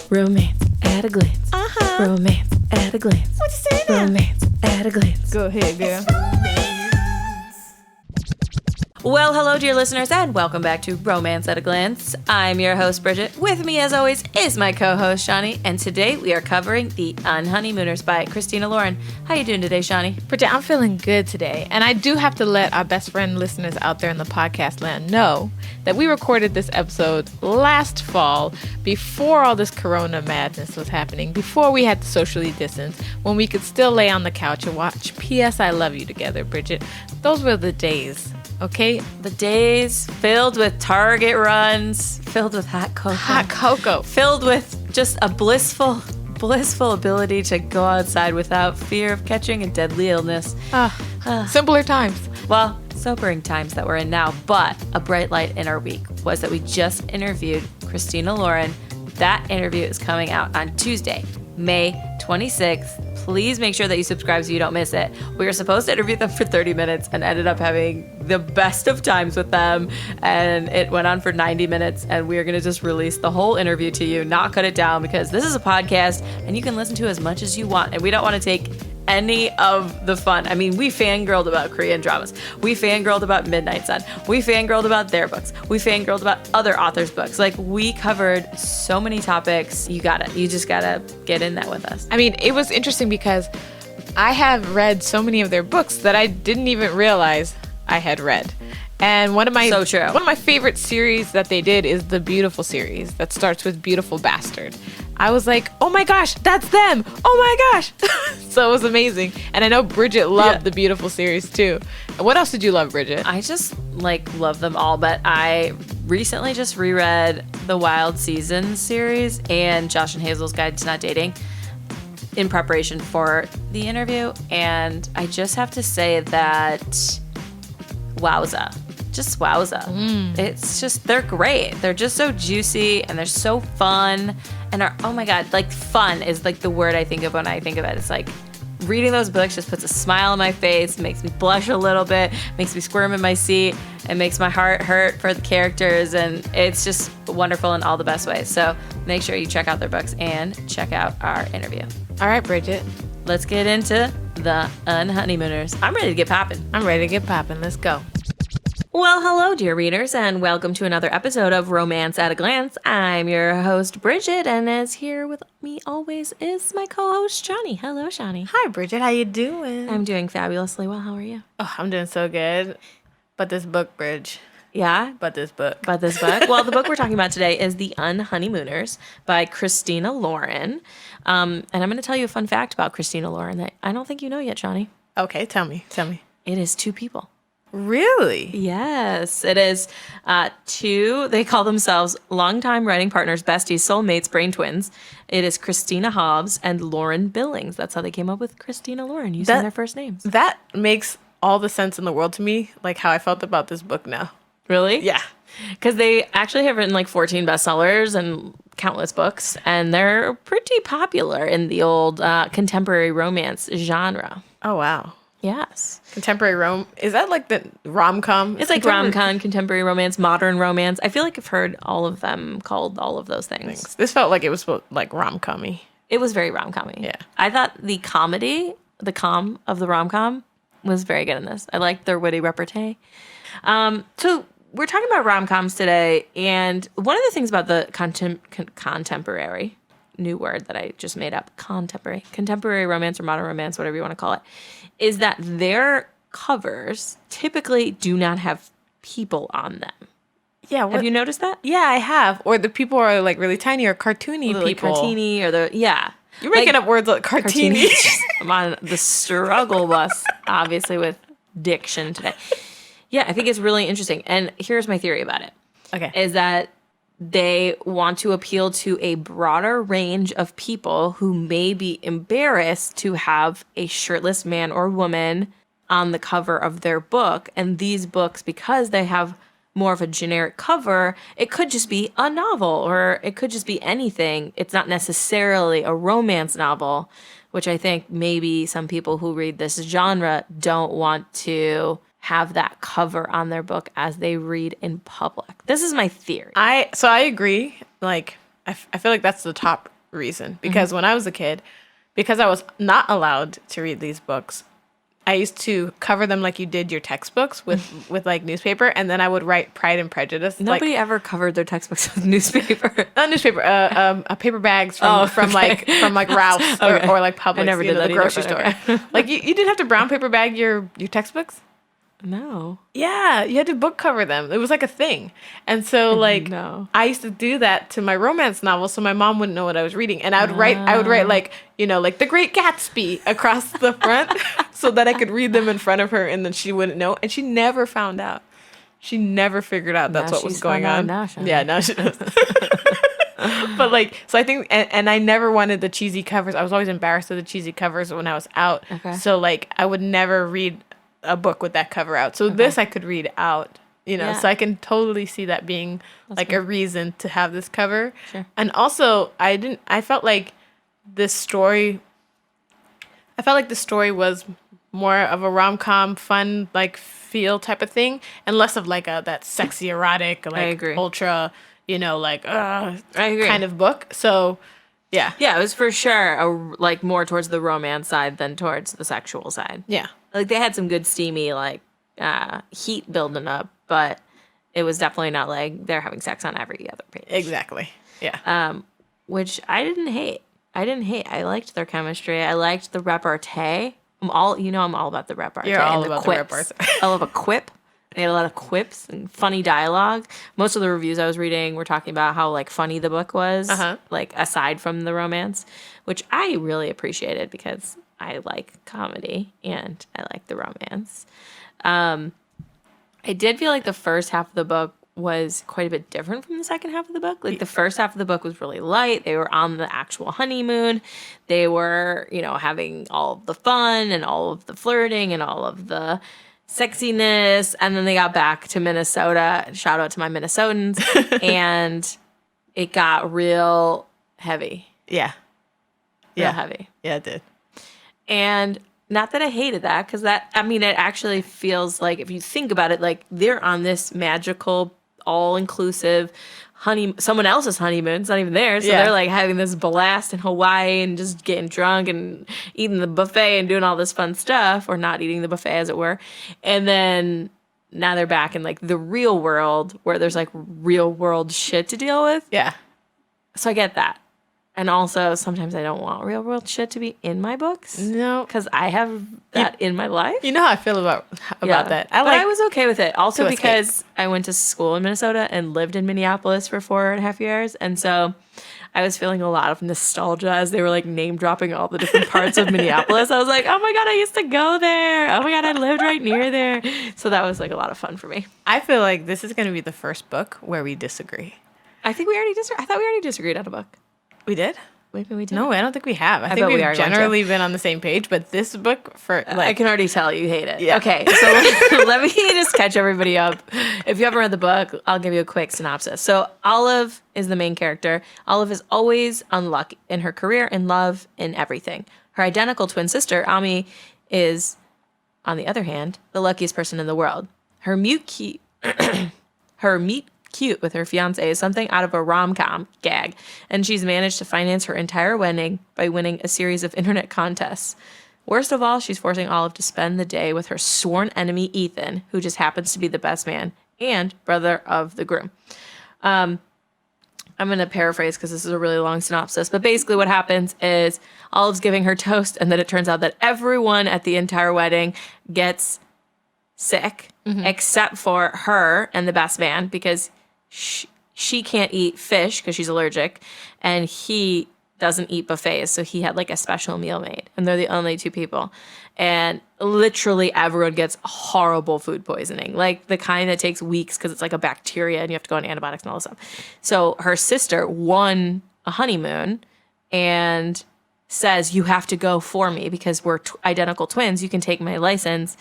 Romance at a glance. Romance at a glance. What you say now? Romance at a glance. Go ahead, girl. Well, hello, dear listeners, and welcome back to Romance at a Glance. I'm your host, Bridget. With me, as always, is my co-host, Shani, and today we are covering The Unhoneymooners by Christina Lauren. How you doing today, Shani? Bridget, I'm feeling good today, and I do have to let our best friend listeners out there in the podcast land know that we recorded this episode last fall before all this corona madness was happening, before we had to socially distance, when we could still lay on the couch and watch P.S. I Love You together, Bridget. Those were the days. Okay, the days filled with Target runs, filled with hot cocoa, filled with just a blissful ability to go outside without fear of catching a deadly illness. Simpler times. Well, sobering times that we're in now, but a bright light in our week was that we just interviewed Christina Lauren. That interview is coming out on Tuesday, May 26th. Please make sure that you subscribe so you don't miss it. We were supposed to interview them for 30 minutes and ended up having the best of times with them. And it went on for 90 minutes. And we are going to just release the whole interview to you, not cut it down, because this is a podcast and you can listen to as much as you want. And we don't want to take any of the fun. I mean, we fangirled about Korean dramas. We fangirled about Midnight Sun. We fangirled about their books. We fangirled about other authors' books. Like, we covered so many topics. You just gotta get in that with us. I mean, it was interesting because I have read so many of their books that I didn't even realize I had read. And one of my favorite series that they did is the Beautiful series that starts with Beautiful Bastard. I was like, oh my gosh, that's them. Oh my gosh. So it was amazing. And I know Bridget loved the Beautiful series too. What else did you love, Bridget? I just love them all, but I recently just reread the Wild Seasons series and Josh and Hazel's Guide to Not Dating in preparation for the interview. And I just have to say that wowza. Just wowza. It's just, they're great. They're just so juicy and they're so fun. And oh my God, fun is the word I think of when I think of it. It's reading those books just puts a smile on my face, makes me blush a little bit, makes me squirm in my seat, and makes my heart hurt for the characters. And it's just wonderful in all the best ways. So make sure you check out their books and check out our interview. All right, Bridget. Let's get into The Unhoneymooners. I'm ready to get popping. Let's go. Well, hello, dear readers, and welcome to another episode of Romance at a Glance. I'm your host, Bridget, and as here with me always is my co-host, Shani. Hello, Shani. Hi, Bridget. How you doing? I'm doing fabulously well. How are you? Oh, I'm doing so good. But this book, Bridge. Yeah? But this book. Well, the book we're talking about today is The Unhoneymooners by Christina Lauren. And I'm going to tell you a fun fact about Christina Lauren that I don't think you know yet, Shani. Okay, tell me. It is two people. Really? Yes, it is two. They call themselves longtime writing partners, besties, soulmates, brain twins. It is Christina Hobbs and Lauren Billings. That's how they came up with Christina Lauren, using their first names. That makes all the sense in the world to me, like how I felt about this book now. Really? Yeah. Because they actually have written 14 bestsellers and countless books, and they're pretty popular in the old contemporary romance genre. Oh, wow. Yes. Contemporary is that the rom-com? It's rom-com, contemporary romance, modern romance. I feel like I've heard all of them called all of those things. This felt like it was rom-com-y. It was very rom-com-y. Yeah. I thought the comedy, the calm of the rom-com was very good in this. I liked their witty repartee. So we're talking about rom-coms today, and one of the things about the contemporary, new word that I just made up, contemporary romance or modern romance, whatever you want to call it, is that their covers typically do not have people on them. Yeah. Have you noticed that? Yeah, I have. Or the people are really tiny or cartoony people. Cartoony or You're making up words like cartoony. I'm on the struggle bus, obviously, with diction today. Yeah, I think it's really interesting. And here's my theory about it. Okay. Is that they want to appeal to a broader range of people who may be embarrassed to have a shirtless man or woman on the cover of their book. And these books, because they have more of a generic cover, it could just be a novel or it could just be anything. It's not necessarily a romance novel, which I think maybe some people who read this genre don't want to have that cover on their book as they read in public. This is my theory. So I agree. I feel like that's the top reason. Because when I was a kid, because I was not allowed to read these books, I used to cover them like you did your textbooks with like newspaper, and then I would write Pride and Prejudice. Nobody ever covered their textbooks with newspaper. Not newspaper, paper bags from like Ralph's or like Publix, I never did that the grocery either, store. okay. Like you didn't have to brown paper bag your textbooks? No. Yeah, you had to book cover them. It was like a thing. And so like I used to do that to my romance novels so my mom wouldn't know what I was reading. And I would write like, like The Great Gatsby across the front so that I could read them in front of her and then she wouldn't know. And she never found out. She never figured out that's what was going on. Now, Shani. Yeah, now she does. But like, so I think, and I never wanted the cheesy covers. I was always embarrassed of the cheesy covers when I was out. Okay. So like, I would never read a book with that cover out. So this I could read out, so I can totally see that being a reason to have this cover. Sure. And also I felt like the story was more of a rom-com, fun, like feel type of thing, and less of like that sexy erotic, like ultra, I agree. Kind of book. So yeah. Yeah, it was for sure like more towards the romance side than towards the sexual side. Yeah. Like they had some good steamy heat building up, but it was definitely not like they're having sex on every other page. Exactly. Yeah. Which I didn't hate. I liked their chemistry. I liked the repartee. I'm all about the repartee. You're all and about quips. the repartee. I love a quip. They had a lot of quips and funny dialogue. Most of the reviews I was reading were talking about how like funny the book was, like aside from the romance, which I really appreciated because I like comedy and I like the romance. I did feel like the first half of the book was quite a bit different from the second half of the book. Like the first half of the book was really light. They were on the actual honeymoon. They were, having all of the fun and all of the flirting and all of the sexiness. And then they got back to Minnesota. Shout out to my Minnesotans. And it got real heavy. Yeah. Real heavy. Yeah, it did. And not that I hated that, because it actually feels like, if you think about it, like they're on this magical, all-inclusive someone else's honeymoon. It's not even theirs. So they're like having this blast in Hawaii and just getting drunk and eating the buffet and doing all this fun stuff, or not eating the buffet, as it were. And then now they're back in like the real world where there's like real world shit to deal with. Yeah. So I get that. And also, sometimes I don't want real world shit to be in my books. No. Because I have that in my life. You know how I feel about that. But I was okay with it. Also because I went to school in Minnesota and lived in Minneapolis for 4.5 years. And so I was feeling a lot of nostalgia as they were like name dropping all the different parts of Minneapolis. I was like, oh my God, I used to go there. Oh my God, I lived right near there. So that was like a lot of fun for me. I feel like this is going to be the first book where we disagree. I think we already disagreed. I thought we already disagreed on a book. We did? Maybe we did. No, I don't think we have. I think we've generally been on the same page, but this book I can already tell you hate it. Yeah. Okay, so let me just catch everybody up. If you haven't read the book, I'll give you a quick synopsis. So Olive is the main character. Olive is always unlucky in her career, in love, in everything. Her identical twin sister, Ami, is, on the other hand, the luckiest person in the world. Her meet cute with her fiance is something out of a rom-com gag, and she's managed to finance her entire wedding by winning a series of internet contests. Worst of all, she's forcing Olive to spend the day with her sworn enemy Ethan, who just happens to be the best man and brother of the groom. I'm going to paraphrase because this is a really long synopsis, but basically what happens is Olive's giving her toast, and then it turns out that everyone at the entire wedding gets sick, except for her and the best man, because she can't eat fish because she's allergic, and he doesn't eat buffets, so he had like a special meal made, and they're the only two people. And literally everyone gets horrible food poisoning, like the kind that takes weeks because it's like a bacteria and you have to go on antibiotics and all this stuff. So her sister won a honeymoon and says, you have to go for me because we're identical twins. You can take my license.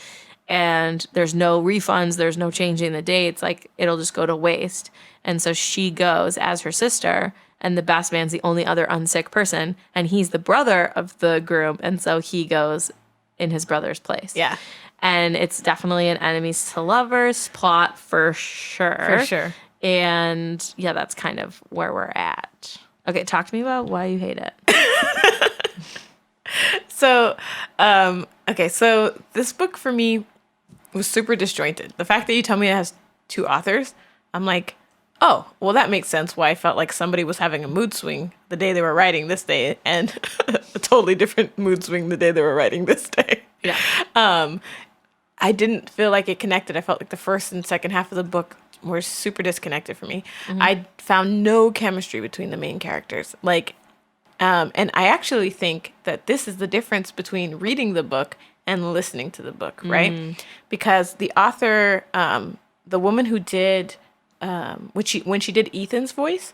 And there's no refunds, there's no changing the dates, like it'll just go to waste. And so she goes as her sister, and the best man's the only other unsick person, and he's the brother of the groom, and so he goes in his brother's place. Yeah. And it's definitely an enemies to lovers plot for sure. For sure. And yeah, that's kind of where we're at. Okay, talk to me about why you hate it. So, so this book for me was super disjointed. The fact that you tell me it has 2 authors, I'm like, oh, well, that makes sense why I felt like somebody was having a mood swing the day they were writing this day and a totally different mood swing the day they were writing this day. Yeah. I didn't feel like it connected. I felt like the first and second half of the book were super disconnected for me. Mm-hmm. I found no chemistry between the main characters. And I actually think that this is the difference between reading the book and listening to the book, right? Because the author, the woman who did, when she did Ethan's voice,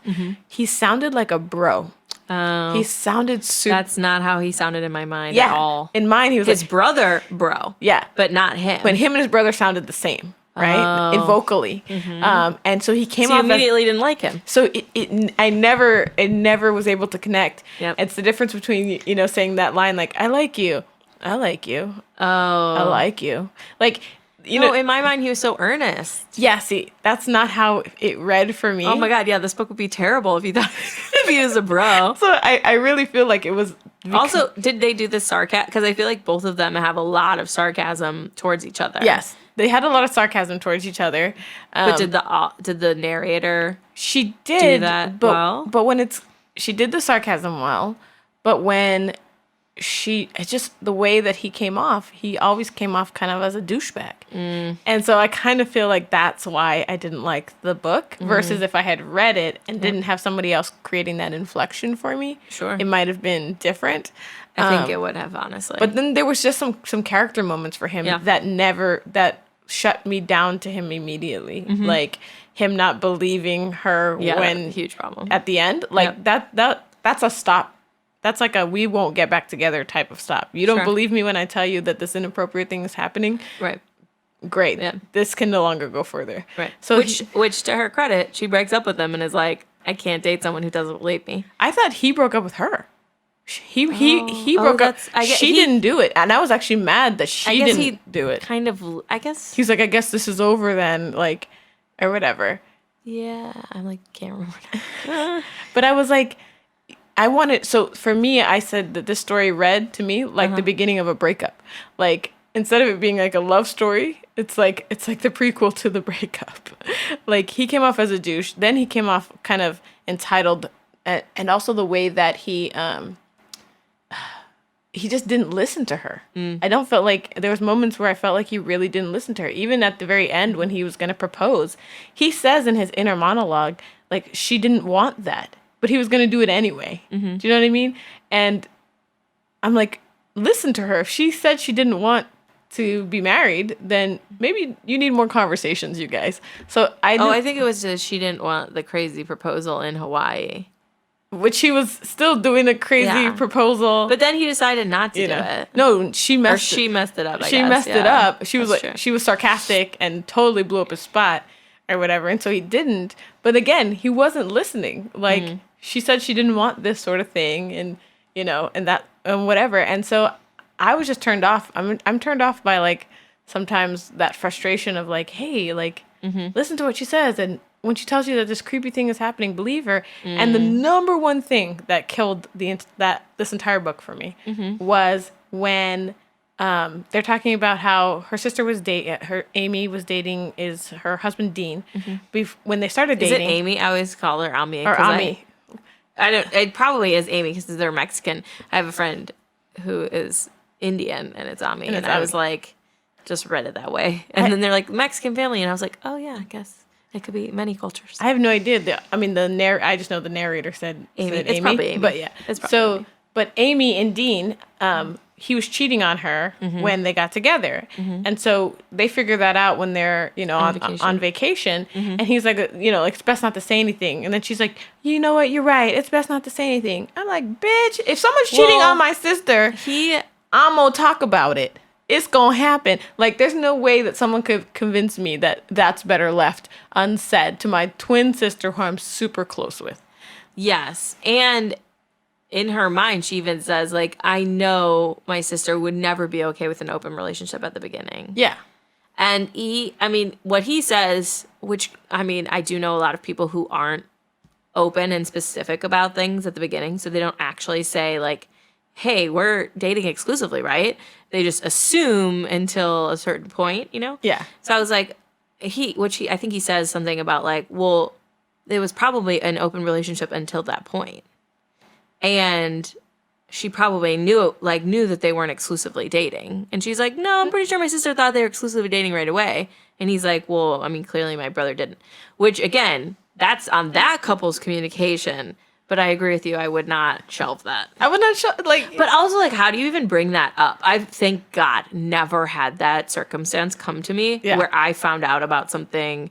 he sounded like a bro. Oh. He sounded super... That's not how he sounded in my mind at all. In mine, he was his brother, bro. Yeah. But not him. But him and his brother sounded the same. Right, vocally, and so he came off. You immediately didn't like him. So I never was able to connect. Yep. It's the difference between saying that line like I like you, oh, I like you, like in my mind he was so earnest. Yeah, see, that's not how it read for me. Oh my god, yeah, this book would be terrible if you thought if he was a bro. So I really feel like it was. Also, did they do this sarcasm? Because I feel like both of them have a lot of sarcasm towards each other. Yes. They had a lot of sarcasm towards each other. But did the narrator she did do that well? But she did the sarcasm well, but when it's just the way that he came off, he always came off kind of as a douchebag. And so I kind of feel like that's why I didn't like the book versus if I had read it and didn't have somebody else creating that inflection for me. Sure. It might have been different. I think it would have, honestly. But then there was just some character moments for him that shut me down to him immediately. Like him not believing her when huge problem at the end. Like that's a stop. That's like a we won't get back together type of stop. You don't believe me when I tell you that this inappropriate thing is happening. Right. Great. Yeah. This can no longer go further. Right. So which to her credit, she breaks up with him and is like, I can't date someone who doesn't believe me. I thought he broke up with her. He broke up. She didn't do it, and I was actually mad that she didn't do it. Kind of, I guess. He's like, I guess this is over then, like, or whatever. Yeah, I'm like, can't remember now. But I was like, so for me, I said that this story read to me like the beginning of a breakup. Like, instead of it being like a love story, it's like the prequel to the breakup. Like, he came off as a douche, then he came off kind of entitled, and also the way that he just didn't listen to her. I don't feel like there was moments where I felt like he really didn't listen to her. Even at the very end when he was going to propose, he says in his inner monologue, like, she didn't want that, but he was going to do it anyway. Do you know what I mean? And I'm like, listen to her. If she said she didn't want to be married, then maybe you need more conversations, you guys. So I think it was just she didn't want the crazy proposal in Hawaii. Which he was still doing a crazy proposal. But then he decided not to do it. No, she messed it up, She messed it up. She was like, she was sarcastic and totally blew up his spot or whatever. And so he didn't. But again, he wasn't listening. Like, she said she didn't want this sort of thing and, and that, and whatever. And so I was just turned off. I'm turned off by, like, sometimes that frustration of, like, hey, like, listen to what she says. And when she tells you that this creepy thing is happening, believe her. And the number one thing that killed this entire book for me was when they're talking about how her sister was Amy was dating her husband Dean. When they started dating, is it Amy? I always call her Ami. Or Ami. I don't. It probably is Amy because they're Mexican. I have a friend who is Indian and it's Ami, and I was like, just read it that way. And then they're like Mexican family, and I was like, oh yeah, I guess. It could be many cultures. I have no idea. I just know the narrator said Amy. It's probably Amy. But yeah. But Amy and Dean, he was cheating on her when they got together. And so they figure that out when they're, on vacation. And he's like, like, it's best not to say anything. And then she's like, you know what? You're right. It's best not to say anything. I'm like, bitch, if someone's cheating on my sister, I'm going to talk about it. It's going to happen. Like, there's no way that someone could convince me that that's better left unsaid to my twin sister who I'm super close with. Yes. And in her mind, she even says, like, I know my sister would never be okay with an open relationship at the beginning. Yeah. And what he says, which, I do know a lot of people who aren't open and specific about things at the beginning. So they don't actually say like, hey, we're dating exclusively, right? They just assume until a certain point, you know? Yeah. So I was like, I think he says something about like, well, it was probably an open relationship until that point. And she probably knew that they weren't exclusively dating. And she's like, no, I'm pretty sure my sister thought they were exclusively dating right away. And he's like, well, I mean, clearly my brother didn't. Which, again, that's on that couple's communication. But I agree with you. I would not shelve that. I would not shelve, like... But also, like, how do you even bring that up? I've, thank God, never had that circumstance come to me where I found out about something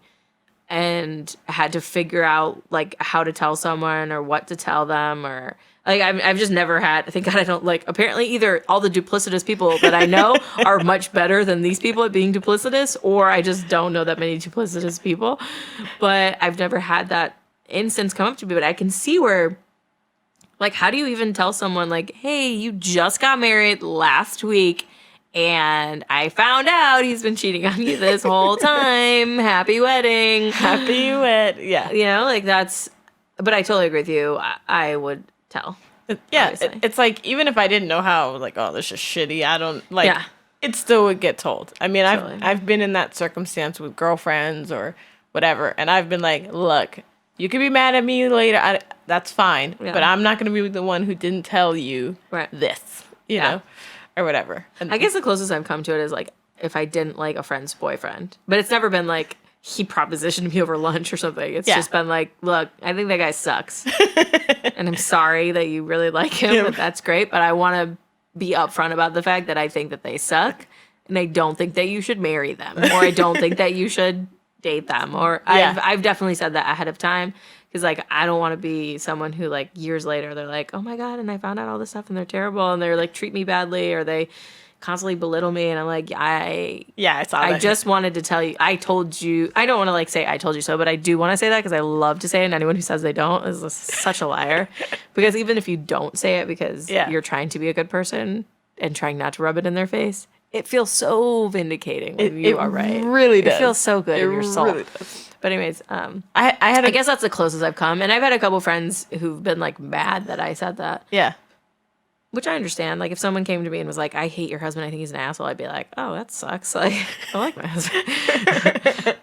and had to figure out, like, how to tell someone or what to tell them or... Like, I've just never had, thank God I don't, like, apparently either all the duplicitous people that I know are much better than these people at being duplicitous, or I just don't know that many duplicitous people. But I've never had that instance come up to me, but I can see where, like, how do you even tell someone, like, hey, you just got married last week, and I found out he's been cheating on you this whole time. Happy wedding. Happy yeah. You know, like, that's, but I totally agree with you. I would tell. Yeah, it's like, even if I didn't know how, like, oh, this is shitty, I don't, like, it still would get told. I mean, totally. I've been in that circumstance with girlfriends or whatever, and I've been like, look, you could be mad at me later, that's fine, but I'm not going to be the one who didn't tell you this, you know, or whatever. And I guess the closest I've come to it is, like, if I didn't like a friend's boyfriend, but it's never been like, he propositioned me over lunch or something. It's just been like, look, I think that guy sucks. And I'm sorry that you really like him, but that's great. But I want to be upfront about the fact that I think that they suck. And I don't think that you should marry them. Or I don't think that you should date them. Or I've definitely said that ahead of time. Because, like, I don't want to be someone who, like, years later, they're like, oh, my God, and I found out all this stuff, and they're terrible. And they're, like, treat me badly. Or they constantly belittle me, and I'm like, I just wanted to tell you, I told you. I don't want to like say I told you so, but I do want to say that because I love to say it, and anyone who says they don't is such a liar. Because even if you don't say it because you're trying to be a good person and trying not to rub it in their face, it feels so vindicating when you are right. It really does. It feels so good in your soul. Really does. But anyways, I guess that's the closest I've come, and I've had a couple friends who've been like mad that I said that. Yeah. Which I understand. Like, if someone came to me and was like, I hate your husband, I think he's an asshole, I'd be like, oh, that sucks. Like, I like my husband.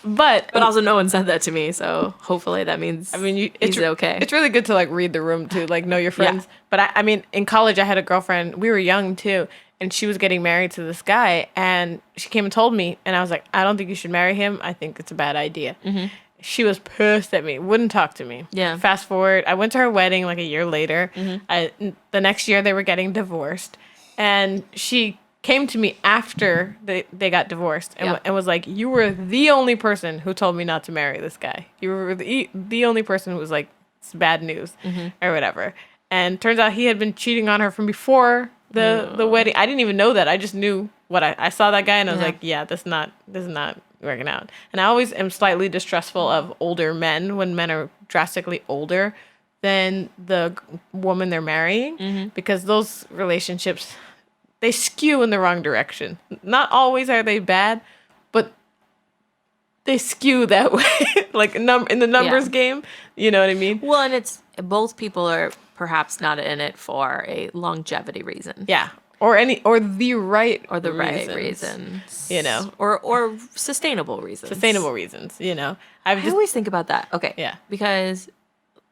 but also no one said that to me, so hopefully that means he's okay. It's really good to, like, read the room, to, like, know your friends. Yeah. But, I mean, in college, I had a girlfriend. We were young, too, and she was getting married to this guy, and she came and told me, and I was like, I don't think you should marry him. I think it's a bad idea. Mm-hmm. She was pissed at me, wouldn't talk to me. Yeah. Fast forward, I went to her wedding like a year later. Mm-hmm. The next year they were getting divorced. And she came to me after they got divorced and was like, you were the only person who told me not to marry this guy. You were the only person who was like, it's bad news or whatever. And turns out he had been cheating on her from before the wedding. I didn't even know that. I just knew what I saw that guy and I was like, yeah, this is not working out. And I always am slightly distrustful of older men when men are drastically older than the woman they're marrying because those relationships, they skew in the wrong direction. Not always are they bad, but they skew that way. Like in the numbers game, you know what I mean? Well, and it's both people are perhaps not in it for a longevity reason. Yeah. Or the right reasons, you know, or sustainable reasons, you know. I always think about that. Okay, yeah, because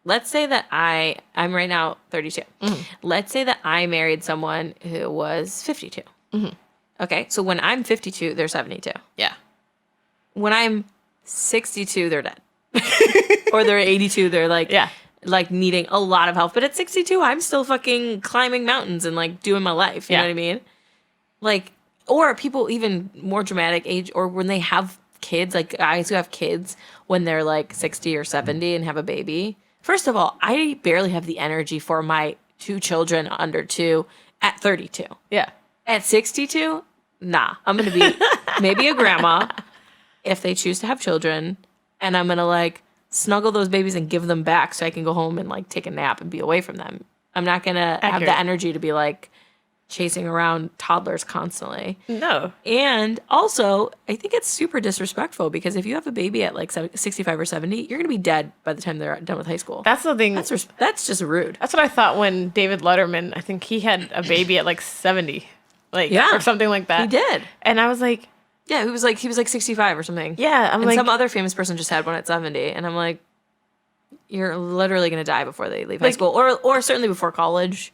let's say that I'm right now 32. Mm-hmm. Let's say that I married someone who was 52. Mm-hmm. Okay, so when I'm 52, they're 72. Yeah. When I'm 62, they're dead, or they're 82. They're like like needing a lot of help. But at 62, I'm still fucking climbing mountains and like doing my life. You know what I mean? Like, or people even more dramatic age, or when they have kids, like guys who have kids when they're like 60 or 70 and have a baby. First of all, I barely have the energy for my 2 children under 2 at 32. Yeah. At 62, nah. I'm going to be maybe a grandma if they choose to have children. And I'm going to like snuggle those babies and give them back so I can go home and like take a nap and be away from them. I'm not going to have the energy to be like chasing around toddlers constantly. No. And also, I think it's super disrespectful because if you have a baby at like 65 or 70, you're going to be dead by the time they're done with high school. That's the thing. That's just rude. That's what I thought when David Letterman, I think he had a baby at like 70. Or something like that. He did. And I was like... Yeah, he was like 65 or something. Yeah, and some other famous person just had one at 70. And I'm like, you're literally going to die before they leave high school. Or certainly before college.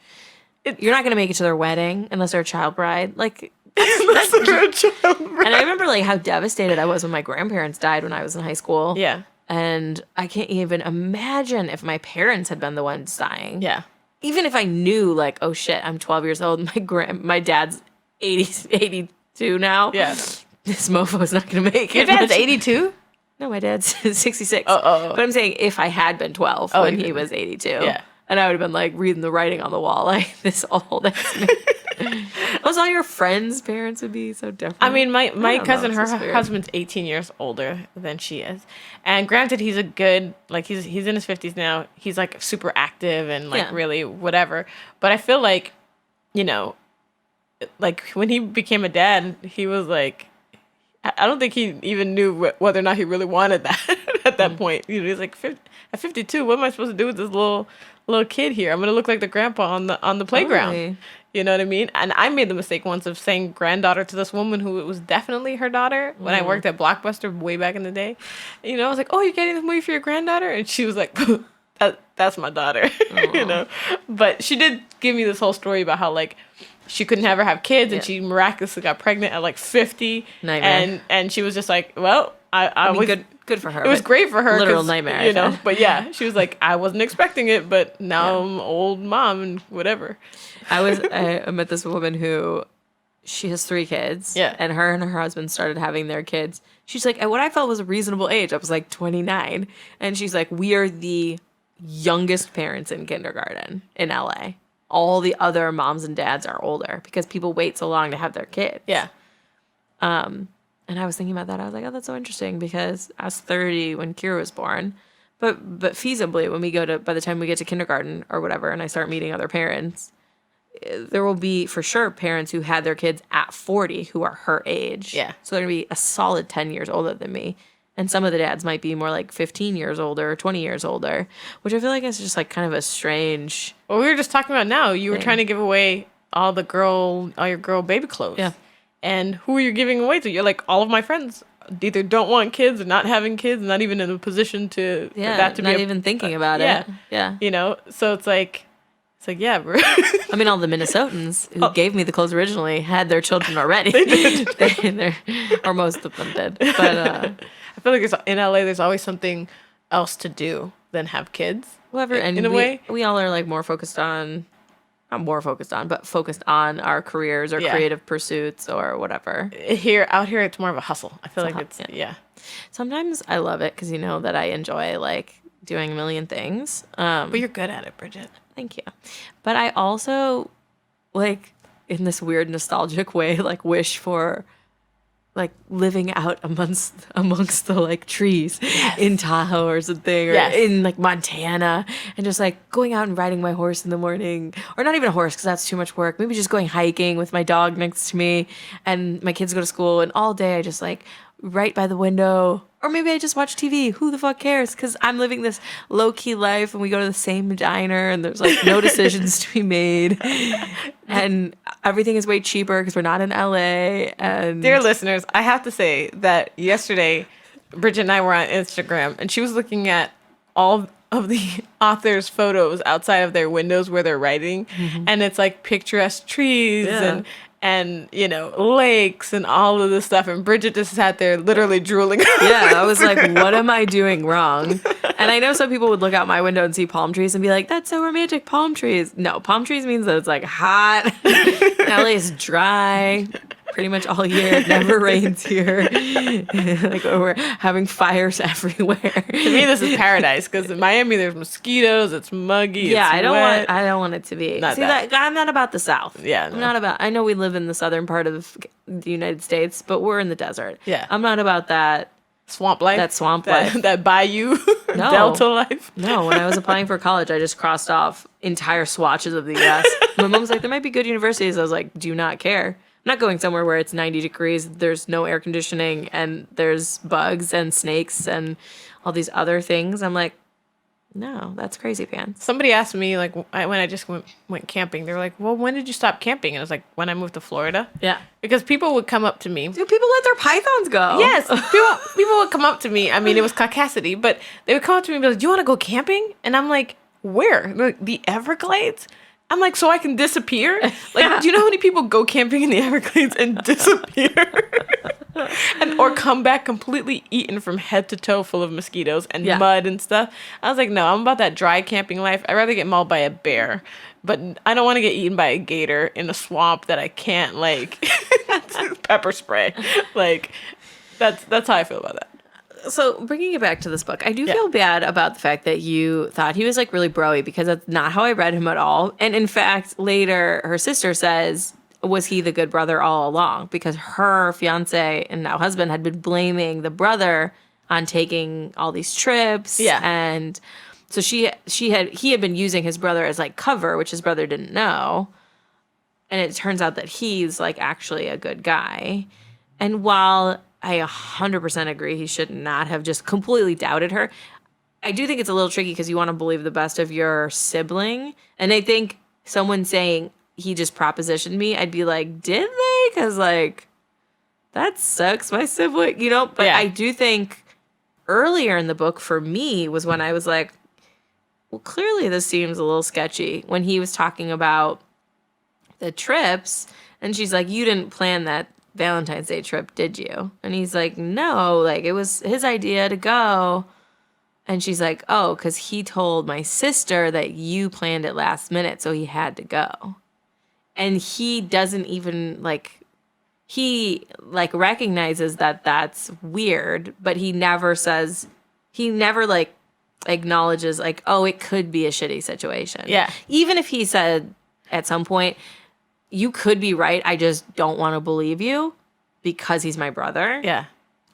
You're not going to make it to their wedding unless they're a child bride. Like, unless they're a child bride. And I remember like how devastated I was when my grandparents died when I was in high school. Yeah. And I can't even imagine if my parents had been the ones dying. Yeah. Even if I knew like, oh shit, I'm 12 years old. My dad's 82 now. Yeah. This mofo's not going to make it. Your dad's 82? No, my dad's 66. Oh. But I'm saying if I had been 12 when he was 82. Yeah. And I would have been like reading the writing on the wall, like this old ass man. Also, all your friends' parents would be so different. I mean, my cousin, her husband's 18 years older than she is. And granted, he's a good, like, he's in his 50s now. He's like super active and like really whatever. But I feel like, you know, like when he became a dad, he was like, I don't think he even knew whether or not he really wanted that at that point. You know, he's like, at 52, what am I supposed to do with this little kid here? I'm gonna look like the grandpa on the playground. Totally. You know what I mean? And I made the mistake once of saying granddaughter to this woman who was definitely her daughter when I worked at Blockbuster way back in the day. You know, I was like, "Oh, you're getting this movie for your granddaughter?" And she was like, "That's my daughter." You know, but she did give me this whole story about how like she couldn't ever have kids and she miraculously got pregnant at like 50. Nightmare. And she was just like, well, I was good for her. It was great for her. Literal nightmare, you know. But yeah, she was like, I wasn't expecting it, but now I'm old mom and whatever. I met this woman who she has 3 kids. Yeah. And her husband started having their kids. She's like, at what I felt was a reasonable age. I was like 29. And she's like, we are the youngest parents in kindergarten in LA. All the other moms and dads are older because people wait so long to have their kids. Yeah. And I was thinking about that. I was like, oh, that's so interesting because I was 30 when Kira was born. But feasibly, when by the time we get to kindergarten or whatever, and I start meeting other parents, there will be for sure parents who had their kids at 40 who are her age. Yeah. So they're going to be a solid 10 years older than me. And some of the dads might be more like 15 years older or 20 years older, which I feel like is just like kind of a strange... Well, we were just talking about now. You were trying to give away all your girl baby clothes. Yeah. And who are you giving away to? You're like, all of my friends either don't want kids or not having kids, not even in a position to... Yeah, not even thinking about it. Yeah. You know, so it's like, yeah, bro. I mean, all the Minnesotans who gave me the clothes originally had their children already. They did. Or most of them did. But... I feel like in LA, there's always something else to do than have kids. Whatever, and in a way, we all are like focused on our careers or creative pursuits or whatever. Out here, it's more of a hustle. I feel yeah. Sometimes I love it because you know that I enjoy like doing a million things. But you're good at it, Bridget. Thank you. But I also like in this weird nostalgic way like wish for like living out amongst the like trees in Tahoe or something or in like Montana and just like going out and riding my horse in the morning or not even a horse because that's too much work. Maybe just going hiking with my dog next to me and my kids go to school and all day I just like right by the window or maybe I just watch TV. Who the fuck cares? Because I'm living this low-key life and we go to the same diner and there's like no decisions to be made and everything is way cheaper because we're not in LA. And dear listeners, I have to say that yesterday Bridget and I were on Instagram and she was looking at all of the authors' photos outside of their windows where they're writing and it's like picturesque trees and you know, lakes and all of this stuff. And Bridget just sat there literally drooling. Yeah, I was like, what am I doing wrong? And I know some people would look out my window and see palm trees and be like, that's so romantic, palm trees. No, palm trees means that it's like hot. LA is dry pretty much all year. It never rains here. Like we're having fires everywhere. To me, this is paradise because in Miami there's mosquitoes. It's muggy. Yeah, it's wet. I don't want it to be. Not See that. I'm not about the South. Yeah, no. I'm not about. I know we live in the southern part of the United States, but we're in the desert. Yeah, I'm not about that. swamp life. That swamp life. That bayou delta life. No, when I was applying for college, I just crossed off entire swatches of the U.S. My mom was like, there might be good universities. I was like, do not care. I'm not going somewhere where it's 90 degrees, there's no air conditioning, and there's bugs and snakes and all these other things. I'm like, no, that's crazy pants. Somebody asked me, like, when I just went camping, they were like, well, when did you stop camping? And I was like, when I moved to Florida. Yeah. Because people would come up to me. Dude, people let their pythons go. Yes. People would come up to me. I mean, it was caucasity, but they would come up to me and be like, do you want to go camping? And I'm like, where? They're like, the Everglades? I'm like, so I can disappear? Like, do you know how many people go camping in the Everglades and disappear? Or come back completely eaten from head to toe full of mosquitoes and mud and stuff. I was like, no, I'm about that dry camping life. I'd rather get mauled by a bear. But I don't want to get eaten by a gator in a swamp that I can't, like, pepper spray. Like, that's how I feel about that. So bringing it back to this book, I do feel bad about the fact that you thought he was like really bro-y, because that's not how I read him at all. And in fact, later her sister says, was he the good brother all along? Because her fiance and now husband had been blaming the brother on taking all these trips. Yeah. And so he had been using his brother as like cover, which his brother didn't know. And it turns out that he's like actually a good guy. And while I 100% agree he should not have just completely doubted her, I do think it's a little tricky because you want to believe the best of your sibling. And I think someone saying he just propositioned me, I'd be like, did they? Because, like, that sucks, my sibling, you know? But I do think earlier in the book for me was when I was like, well, clearly this seems a little sketchy. When he was talking about the trips, and she's like, you didn't plan that Valentine's Day trip, did you? And he's like, no, like it was his idea to go. And she's like, oh, because he told my sister that you planned it last minute, so he had to go. And he doesn't even he recognizes that that's weird, but he never acknowledges like, oh, it could be a shitty situation. Yeah. Even if he said at some point, you could be right, I just don't want to believe you because he's my brother. Yeah.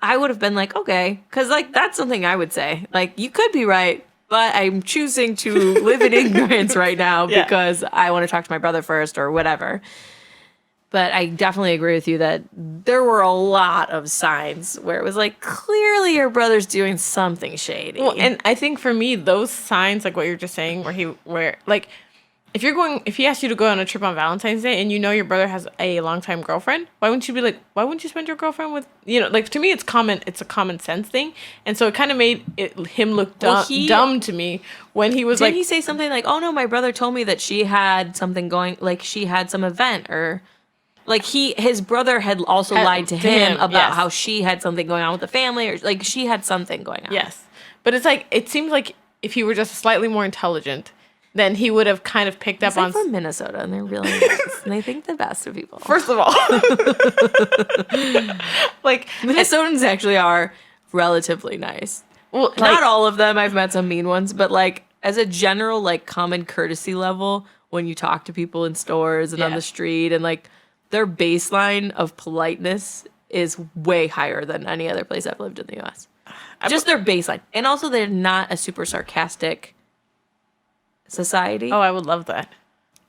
I would have been like, okay, because like that's something I would say. Like, you could be right, but I'm choosing to live in ignorance right now because I want to talk to my brother first or whatever. But I definitely agree with you that there were a lot of signs where it was like, clearly your brother's doing something shady. Well, and I think for me, those signs, like what you're just saying, if he asked you to go on a trip on Valentine's Day and you know your brother has a longtime girlfriend, why wouldn't you spend your girlfriend with, like, to me it's a common sense thing. And so it kind of made him look dumb to me when he was Didn't he say something like, oh no, my brother told me that she had something going, like she had some event, or like his brother had also lied to him about how she had something going on with the family, or like she had something going on. Yes. But it's like, it seems like if he were just slightly more intelligent, then he would have kind of picked up on... from Minnesota, and they're really nice, and they think the best of people. First of all. Like, Minnesotans actually are relatively nice. Well, not all of them. I've met some mean ones, but like as a general, like, common courtesy level, when you talk to people in stores and on the street, and like their baseline of politeness is way higher than any other place I've lived in the U.S. Just their baseline. And also they're not a super sarcastic society. Oh, I would love that.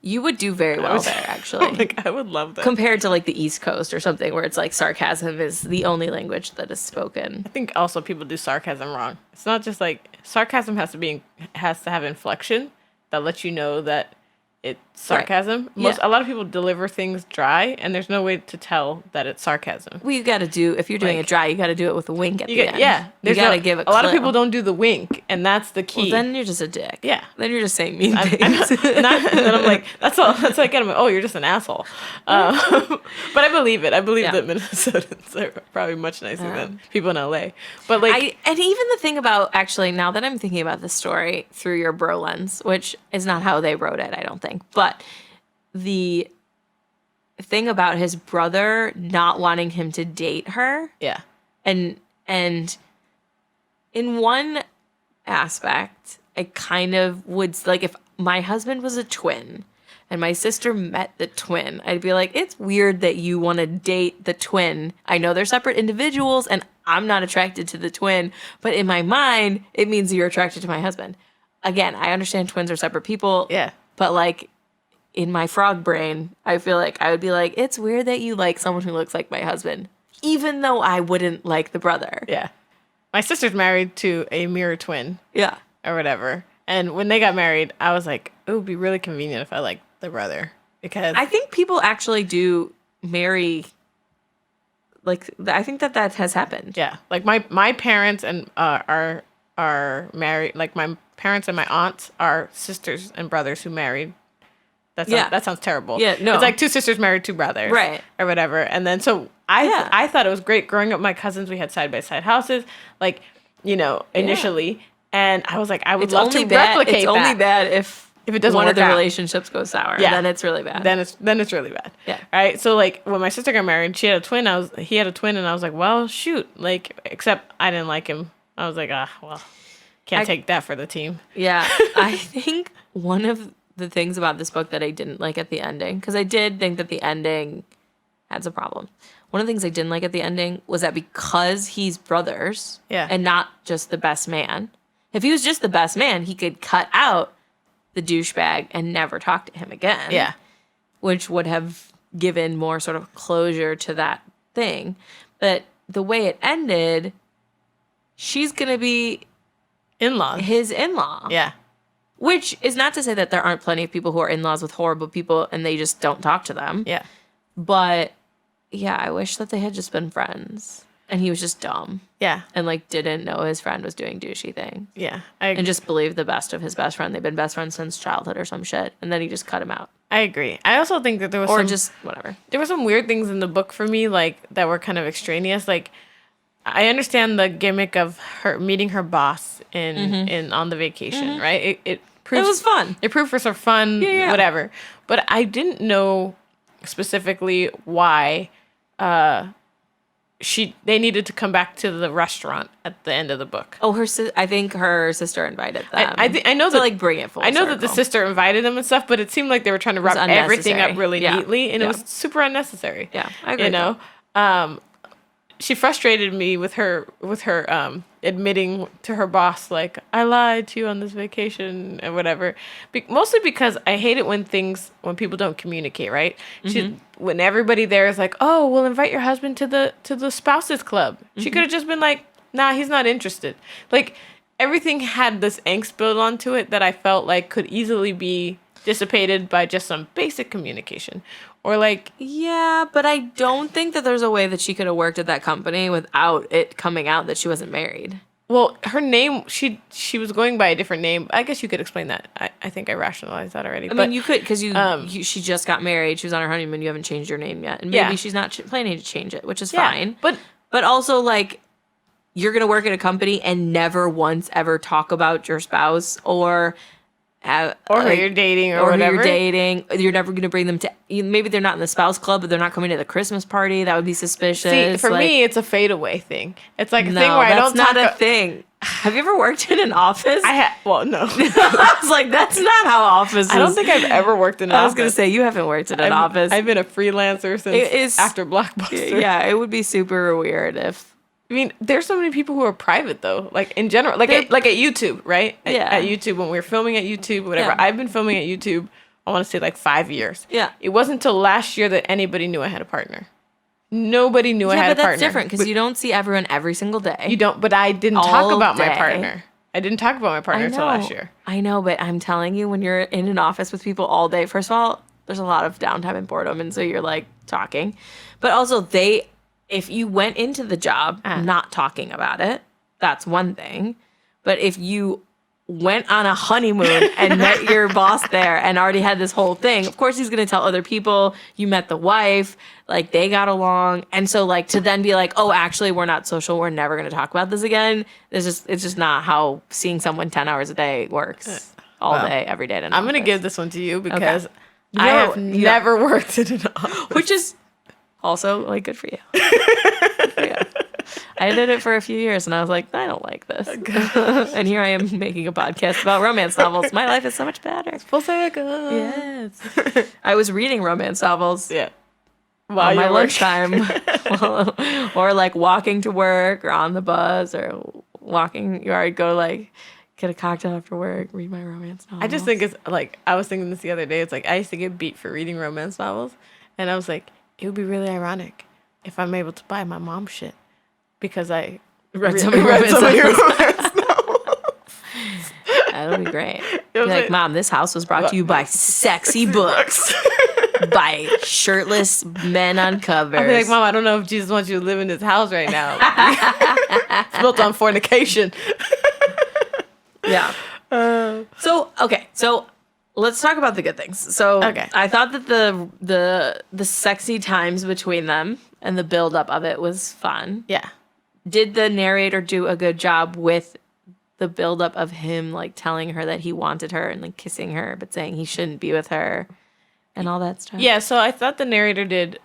You would do very well there, actually. Like, I would love that. Compared to like the East Coast or something where it's like sarcasm is the only language that is spoken. I think also people do sarcasm wrong. It's not just like sarcasm has to have inflection that lets you know that it's sarcasm. Right. A lot of people deliver things dry, and there's no way to tell that it's sarcasm. Well, you got to do, if you're doing it dry, you got to do it with a wink at the end. Yeah, you got to give it. A lot of people don't do the wink, and that's the key. Well, then you're just a dick. Yeah, then you're just saying mean things. And I'm like, that's all. That's like, oh, you're just an asshole. But I believe it. I believe that Minnesotans are probably much nicer than people in LA. But like, and even the thing about, actually, now that I'm thinking about this story through your bro lens, which is not how they wrote it, I don't think, but the thing about his brother not wanting him to date her. Yeah. And in one aspect, I kind of would, like, if my husband was a twin and my sister met the twin, I'd be like, it's weird that you want to date the twin. I know they're separate individuals, and I'm not attracted to the twin, but in my mind, it means you're attracted to my husband. Again, I understand twins are separate people. Yeah. But like in my frog brain, I feel like I would be like, it's weird that you like someone who looks like my husband, even though I wouldn't like the brother. Yeah. My sister's married to a mirror twin. Yeah. Or whatever. And when they got married, I was like, it would be really convenient if I liked the brother. Because I think people actually do marry. Like, I think that has happened. Yeah. Like my parents and are married. Like my parents and my aunts are sisters and brothers who married. That sounds terrible. Yeah, no. It's like two sisters married two brothers. Right. Or whatever. And then so I thought it was great growing up. My cousins, we had side-by-side houses, like, initially. Yeah. And I was like, I would love to replicate that. It's only bad if it doesn't one work of the out. relationships goes sour. Yeah. Then it's really bad. Then it's really bad. Yeah. Right? So like when my sister got married, he had a twin, and I was like, well, shoot. Like, except I didn't like him. I was like, can't take that for the team. Yeah. I think one of the things about this book that I didn't like at the ending, because I did think that the ending had some problems. One of the things I didn't like at the ending was that because he's brothers and not just the best man, if he was just the best man, he could cut out the douchebag and never talk to him again. Yeah. Which would have given more sort of closure to that thing. But the way it ended, she's going to be his in-law. Yeah. Which is not to say that there aren't plenty of people who are in-laws with horrible people and they just don't talk to them. Yeah. But, yeah, I wish that they had just been friends. And he was just dumb. Yeah. And, like, didn't know his friend was doing douchey things. Yeah. And just believed the best of his best friend. They've been best friends since childhood or some shit. And then he just cut him out. I agree. I also think that there was just whatever. There were some weird things in the book for me, like, that were kind of extraneous. Like, I understand the gimmick of her meeting her boss in on the vacation, right? It was fun. It proved for some fun, whatever. But I didn't know specifically why they needed to come back to the restaurant at the end of the book. Oh, I think her sister invited them. I know that, like, bring it full I know circle. that the sister invited them and stuff, but it seemed like they were trying to wrap everything up really neatly, and it was super unnecessary. Yeah, I agree. She frustrated me with her admitting to her boss, like, I lied to you on this vacation and whatever. Mostly because I hate it when people don't communicate, right? When everybody there is like, oh, we'll invite your husband to the spouses club. She could have just been like, nah, he's not interested. Like, everything had this angst built onto it that I felt like could easily be dissipated by just some basic communication. Or like... Yeah, but I don't think that there's a way that she could have worked at that company without it coming out that she wasn't married. Well, her name, she was going by a different name. I guess you could explain that. I think I rationalized that already. I mean, you could, because she just got married. She was on her honeymoon. You haven't changed your name yet. And maybe she's not planning to change it, which is fine. But also, like, you're going to work at a company and never once ever talk about your spouse or... who you're dating or whatever. Who you're dating. You're never going to bring them to... Maybe they're not in the spouse club, but they're not coming to the Christmas party. That would be suspicious. See, for me, it's a fadeaway thing. It's like a thing where I don't talk... that's not a thing. Have you ever worked in an office? Well, no. I was like, that's not how offices... I don't think I've ever worked in an office. I was going to say, you haven't worked in an office. I've been a freelancer since after Blockbuster. Yeah, it would be super weird if... I mean, there's so many people who are private, though. Like, in general. Like at YouTube, right? At YouTube, when we were filming at YouTube, whatever. Yeah. I've been filming at YouTube, I want to say, like, 5 years. Yeah. It wasn't until last year that anybody knew I had a partner. Nobody knew I had a partner. Yeah, but that's different, because you don't see everyone every single day. You don't, but I didn't talk about my partner. I didn't talk about my partner until last year. I know, but I'm telling you, when you're in an office with people all day, first of all, there's a lot of downtime and boredom, and so you're, like, talking. But also, if you went into the job not talking about it, that's one thing. But if you went on a honeymoon and met your boss there and already had this whole thing, of course he's going to tell other people you met the wife, like they got along. And so like to then be like, oh, actually we're not social. We're never going to talk about this again. It's just not how seeing someone 10 hours a day works all day, every day. I'm going to give this one to you because I have never worked in an office. Which is... also, like, good for you. I did it for a few years, and I was like, I don't like this. And here I am making a podcast about romance novels. My life is so much better. Full circle. Yes. I was reading romance novels. Yeah. on my lunchtime, or like walking to work or on the bus or walking, or I'd go like get a cocktail after work, read my romance novels. I just think it's like, I was thinking this the other day. It's like I used to get beat for reading romance novels, and I was like, it would be really ironic if I'm able to buy my mom shit because I read so many romance novels. That'll be great. Be like, Mom, this house was brought to you by sexy books. By shirtless men on covers. I'd be like, Mom, I don't know if Jesus wants you to live in this house right now. It's built on fornication. Yeah. So let's talk about the good things. So I thought that the sexy times between them and the buildup of it was fun. Yeah. Did the narrator do a good job with the buildup of him like telling her that he wanted her and like kissing her, but saying he shouldn't be with her? And all that stuff. Yeah, so I thought the narrator did.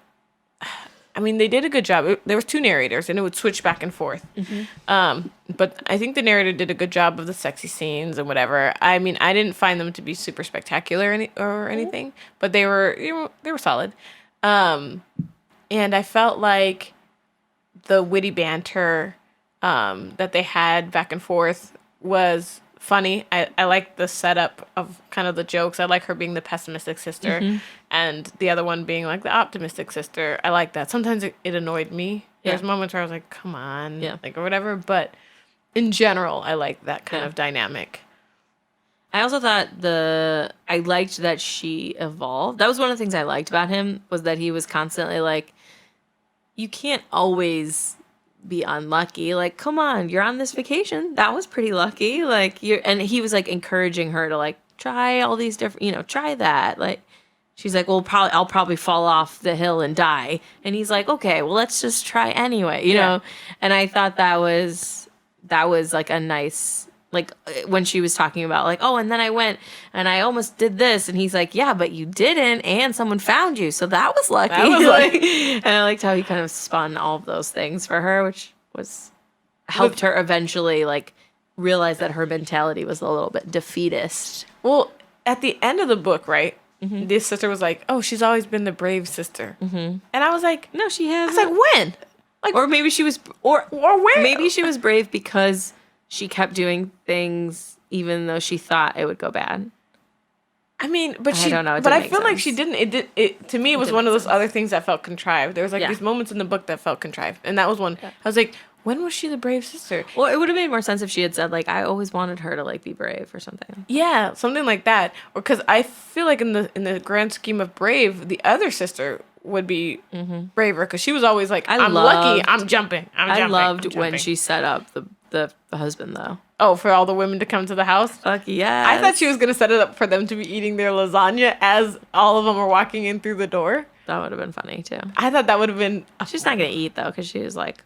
I mean, they did a good job. There was 2 narrators, and it would switch back and forth. Mm-hmm. But I think the narrator did a good job of the sexy scenes and whatever. I mean, I didn't find them to be super spectacular or anything, but they were solid. And I felt like the witty banter that they had back and forth was funny. I like the setup of kind of the jokes. I like her being the pessimistic sister and the other one being like the optimistic sister. I like that. Sometimes it annoyed me. There's moments where I was like, come on, like, or whatever. But in general, I like that kind of dynamic. I also thought I liked that she evolved. That was one of the things I liked about him, was that he was constantly like, you can't always be unlucky. Like, come on, you're on this vacation. That was pretty lucky. Like, and he was like encouraging her to like try all these different, try that. Like, she's like, well, I'll probably fall off the hill and die. And he's like, okay, well, let's just try anyway, you know? And I thought that was like a nice, like when she was talking about like, oh, and then I went and I almost did this. And he's like, yeah, but you didn't. And someone found you. So that was lucky. And I liked how he kind of spun all of those things for her, which helped her eventually like realize that her mentality was a little bit defeatist. Well, at the end of the book, right? Mm-hmm. This sister was like, oh, she's always been the brave sister. Mm-hmm. And I was like, no, she has. I was like, when? Like, or maybe she was, or where? Maybe she was brave because she kept doing things even though she thought it would go bad. I mean, but I don't know. But I feel like she didn't. It to me, it was one of those other things that felt contrived. There was like these moments in the book that felt contrived, and that was one. I was like, when was she the brave sister? Well, it would have made more sense if she had said like, I always wanted her to like be brave or something. Yeah, something like that. Or because I feel like in the grand scheme of brave, the other sister would be braver because she was always like, I'm lucky, I'm jumping. I loved when she set up the husband though. Oh, for all the women to come to the house? Fuck yeah. I thought she was going to set it up for them to be eating their lasagna as all of them were walking in through the door. That would have been funny too. I thought that would have been... She's not going to eat though because she was like...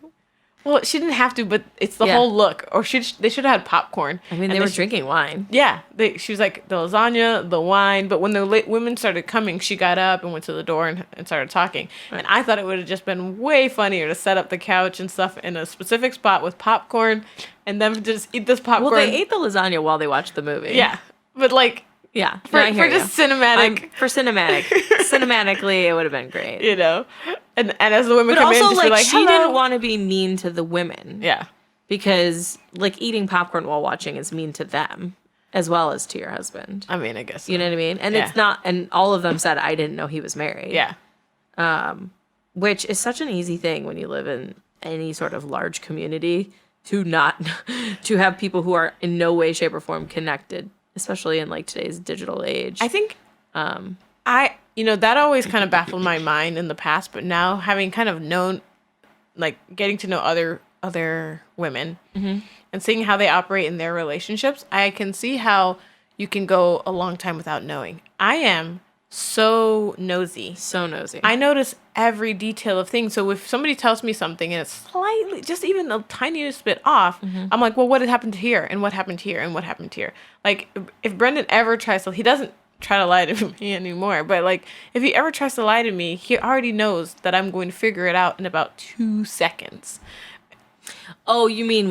Well, she didn't have to, but it's the whole look. Or they should have had popcorn. I mean, they were drinking wine. Yeah. She was like, the lasagna, the wine. But when the women started coming, she got up and went to the door and started talking. Right. And I thought it would have just been way funnier to set up the couch and stuff in a specific spot with popcorn and them just eat this popcorn. Well, they ate the lasagna while they watched the movie. Yeah. But like... Yeah, for just cinematic. Cinematically, it would have been great. You know? And as the women come in, just be like, she didn't want to be mean to the women. Yeah. Because, like, eating popcorn while watching is mean to them, as well as to your husband. I mean, I guess so. You know what I mean? And it's not, and all of them said, I didn't know he was married. Yeah. Which is such an easy thing when you live in any sort of large community to have people who are in no way, shape, or form connected, especially in, like, today's digital age. I think, that always kind of baffled my mind in the past, but now having kind of known, like, getting to know other women and seeing how they operate in their relationships, I can see how you can go a long time without knowing. I am so nosy. I notice every detail of things. So if somebody tells me something and it's slightly, just even the tiniest bit off, I'm like, well, what had happened here? And what happened here? And what happened here? Like, if Brendan ever tries to, he doesn't try to lie to me anymore, but like, if he ever tries to lie to me, he already knows that I'm going to figure it out in about 2 seconds. Oh, you mean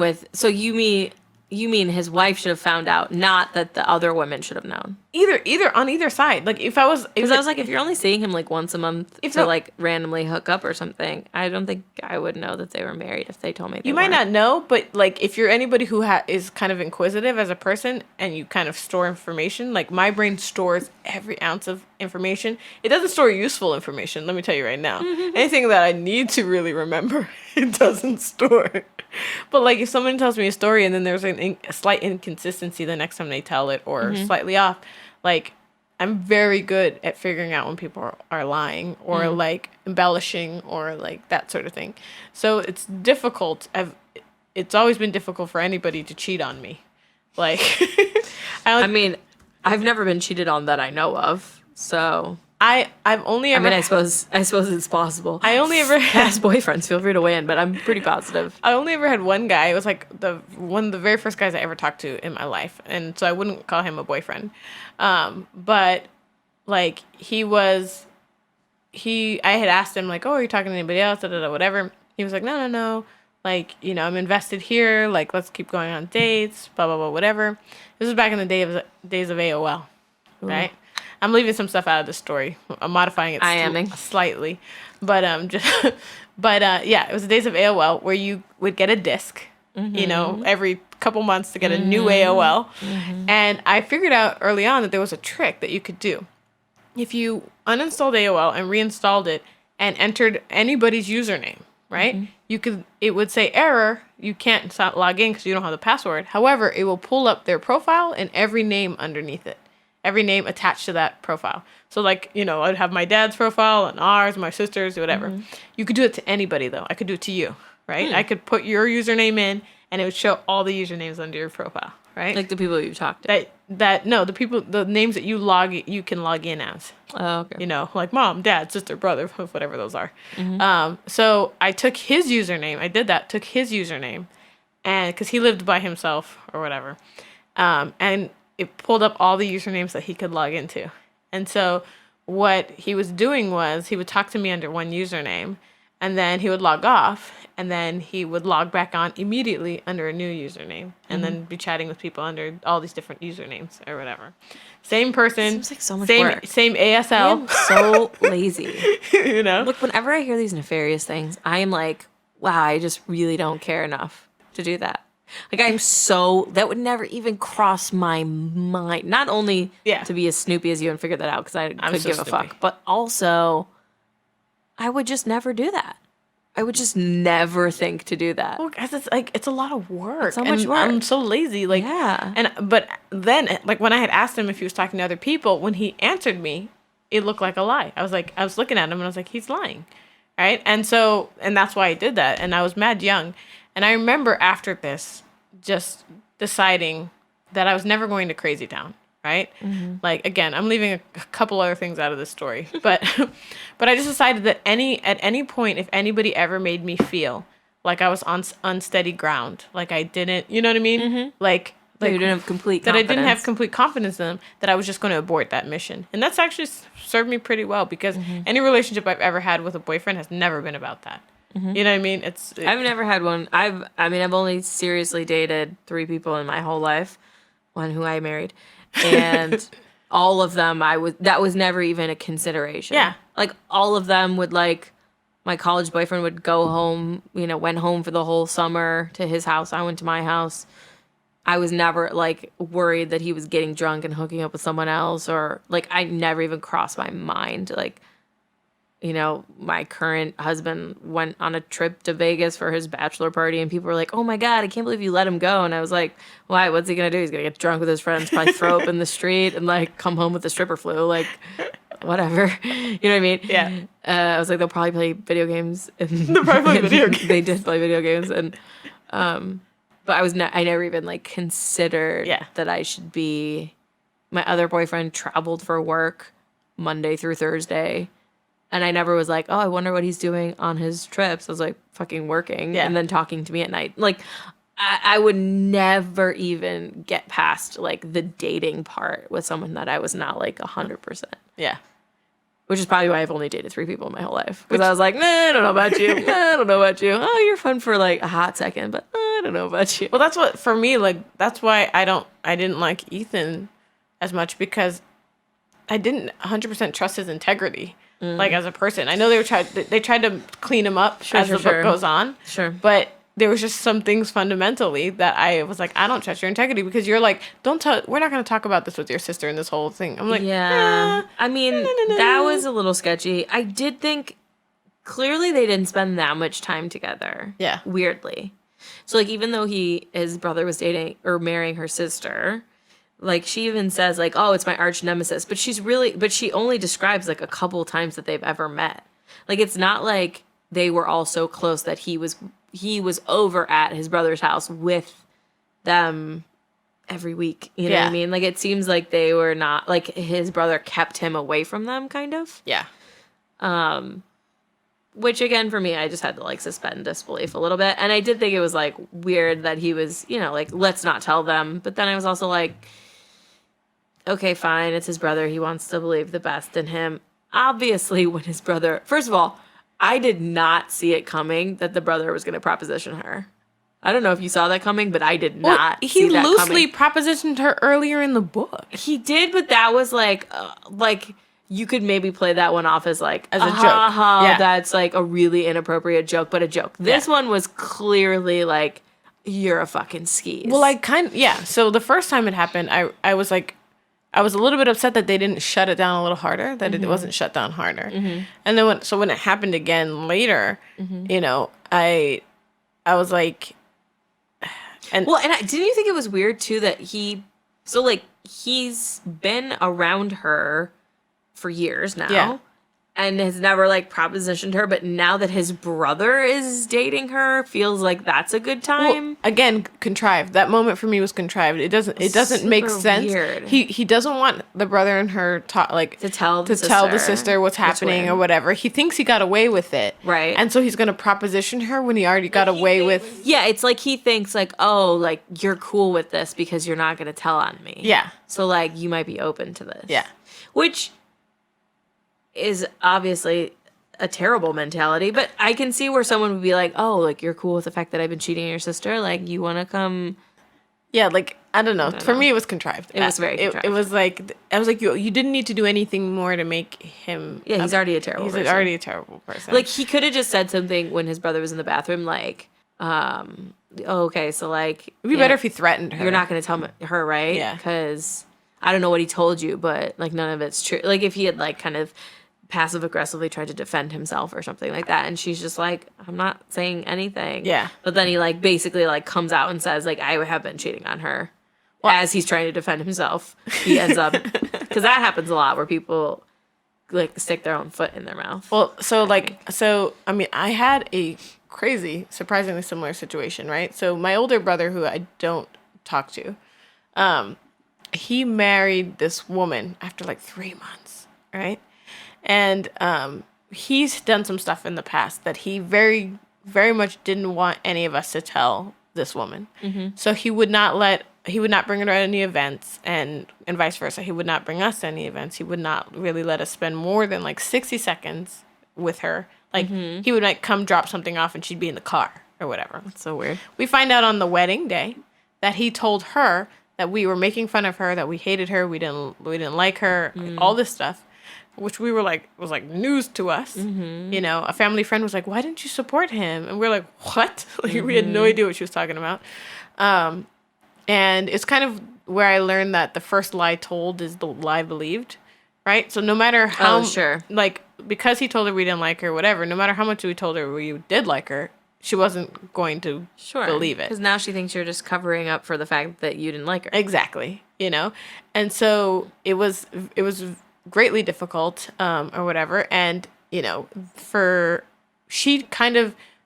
You mean his wife should have found out, not that the other women should have known? Either on either side. Like if I was, because I was like, if you're only seeing him like once a month to like randomly hook up or something, I don't think I would know that they were married if they told me. You might not know, but like if you're anybody who is kind of inquisitive as a person and you kind of store information, like my brain stores every ounce of information. It doesn't store useful information. Let me tell you right now, anything that I need to really remember, it doesn't store. But like if someone tells me a story and then there's a slight inconsistency the next time they tell it or slightly off, like I'm very good at figuring out when people are lying or like embellishing or like that sort of thing. So it's difficult. It's always been difficult for anybody to cheat on me. Like, I mean, I've never been cheated on that I know of. So I've only ever. I mean, I suppose it's possible. I only ever had boyfriends. Feel free to weigh in, but I'm pretty positive. I only ever had one guy. It was like one of the very first guys I ever talked to in my life, and so I wouldn't call him a boyfriend. But like I had asked him like, "Oh, are you talking to anybody else?" Whatever. He was like, "No. Like, you know, I'm invested here. Like, let's keep going on dates. Blah blah blah. Whatever." This was back in the days of AOL, right? I'm leaving some stuff out of the story. I'm modifying it slightly, but yeah, it was the days of AOL where you would get a disc, you know, every couple months to get a new AOL, and I figured out early on that there was a trick that you could do. If you uninstalled AOL and reinstalled it and entered anybody's username, right? It would say error. You can't log in because you don't have the password. However, it will pull up their profile and every name underneath it. Every name attached to that profile. So like, you know, I'd have my dad's profile and ours, my sister's, whatever. You could do it to anybody though. I could do it to you, right? I could put your username in and it would show all the usernames under your profile, right? Like the people you've talked to. The names that you can log in as. Oh, okay. You know, like mom, dad, sister, brother, whatever those are. So I took his username. I did that, took his username, and because he lived by himself or whatever. And it pulled up all the usernames that he could log into. And so what he was doing was he would talk to me under one username and then he would log off and then he would log back on immediately under a new username and then be chatting with people under all these different usernames or whatever. Same person. Seems like so much work. Same ASL. I am so lazy. You know? Look, whenever I hear these nefarious things, I am like, wow, I just really don't care enough to do that. Like, that would never even cross my mind. Not only to be as snoopy as you and figure that out, because I could give a fuck, but also, I would just never do that. I would just never think to do that. Well, guys, it's a lot of work. It's so much work. I'm so lazy. Like, yeah. But then, like, when I had asked him if he was talking to other people, when he answered me, it looked like a lie. I was looking at him and I was like, he's lying, right? And that's why I did that. And I was mad young. And I remember after this, just deciding that I was never going to Crazy Town, right? Like, again, I'm leaving a couple other things out of this story, but I just decided that at any point, if anybody ever made me feel like I was on unsteady ground, like I didn't, you know what I mean? Like you didn't have complete confidence. That I didn't have complete confidence in them, that I was just going to abort that mission. And that's actually served me pretty well because any relationship I've ever had with a boyfriend has never been about that. You know what I mean? I've never had one. I've only seriously dated 3 people in my whole life. One who I married. And all of them, that was never even a consideration. Yeah. Like, all of them would, like, my college boyfriend would go home, you know, went home for the whole summer to his house. I went to my house. I was never, like, worried that he was getting drunk and hooking up with someone else, or, like, I never even crossed my mind, like, you know, my current husband went on a trip to Vegas for his bachelor party, and people were like, oh my God, I can't believe you let him go. And I was like, why? What's he going to do? He's going to get drunk with his friends, probably throw up in the street, and, like, come home with the stripper flu. Like, whatever. You know what I mean? Yeah. I was like, they'll probably play video games. They'll probably play video games. They did play video games. And, but I never even, like, considered that I should be, my other boyfriend traveled for work Monday through Thursday. And I never was like, oh, I wonder what he's doing on his trips. I was like, fucking working and then talking to me at night. Like, I would never even get past, like, the dating part with someone that I was not, like, 100%. Yeah. Which is probably why I've only dated 3 people in my whole life. Because I was like, nah, I don't know about you. Nah, I don't know about you. Oh, you're fun for, like, a hot second, but I I don't know about you. Well, that's what, for me, like, that's why I didn't like Ethan as much, because I didn't 100% trust his integrity, like, as a person. I know they tried to clean him up as the book goes on. Sure. But there was just some things fundamentally that I was like, I don't trust your integrity, because you're like, we're not going to talk about this with your sister and this whole thing. I'm like, yeah. I mean, that was a little sketchy. I did think clearly they didn't spend that much time together. Yeah. Weirdly. So, like, even though his brother was dating or marrying her sister, like, she even says, like, oh, it's my arch nemesis. But she only describes, like, a couple times that they've ever met. Like, it's not like they were all so close that he was over at his brother's house with them every week. You know what I mean? Like, it seems like they were not, like, his brother kept him away from them, kind of. Yeah. Which, again, for me, I just had to, like, suspend disbelief a little bit. And I did think it was, like, weird that he was, you know, like, let's not tell them. But then I was also like, okay, fine, it's his brother. He wants to believe the best in him. Obviously, when his brother... First of all, I did not see it coming that the brother was going to proposition her. I don't know if you saw that coming, but I did not see that coming. He loosely propositioned her earlier in the book. He did, but that was like you could maybe play that one off as like as a joke. That's like a really inappropriate joke, but a joke. This one was clearly like, you're a fucking skis. Well, so the first time it happened, I was like, I was a little bit upset that they didn't shut it down a little harder, that it wasn't shut down harder. And then when it happened again later, you know, I was like, didn't you think it was weird too that he's been around her for years now, and has never like propositioned her, but now that his brother is dating her, feels like that's a good time. Well, again, contrived. That moment for me was contrived. It doesn't make sense. Weird. He doesn't want the brother and her to tell the sister what's happening or whatever. He thinks he got away with it, right? And so he's gonna proposition her when he already got away with. Yeah, it's like he thinks like, oh, like you're cool with this because you're not gonna tell on me. Yeah. So like you might be open to this. Yeah. Which is obviously a terrible mentality, but I can see where someone would be like, oh, like you're cool with the fact that I've been cheating on your sister, like you want to come. Yeah, like I don't know. For me, it was contrived. It was very contrived. It was like I was like, you didn't need to do anything more to make him. Yeah, he's already a terrible person. He's already a terrible person. Like he could have just said something when his brother was in the bathroom, like, oh, okay, so like it'd be better if he threatened her. You're not going to tell her, right? Yeah, because I don't know what he told you, but like none of it's true. Like if he had like kind of passive aggressively tried to defend himself or something like that, and she's just like, I'm not saying anything. Yeah. But then he like basically like comes out and says like, I have been cheating on her. Well, as he's trying to defend himself, he ends up, because that happens a lot where people like stick their own foot in their mouth. Well, I mean, I had a crazy, surprisingly similar situation, right? So my older brother, who I don't talk to, he married this woman after like 3 months, right? And he's done some stuff in the past that he very, very much didn't want any of us to tell this woman. Mm-hmm. So he would not bring her to any events, and vice versa. He would not bring us to any events. He would not really let us spend more than like 60 seconds with her. Like he would like come drop something off and she'd be in the car or whatever. That's so weird. We find out on the wedding day that he told her that we were making fun of her, that we hated her, we didn't like her, all this stuff. Which we were like, was like news to us. Mm-hmm. You know, a family friend was like, why didn't you support him? And we're like, what? Like, we had no idea what she was talking about. And it's kind of where I learned that the first lie told is the lie believed, right? So no matter how, like, because he told her we didn't like her, whatever, no matter how much we told her we did like her, she wasn't going to believe it. Because now she thinks you're just covering up for the fact that you didn't like her. Exactly. You know? And so it was greatly difficult, or whatever, and you know,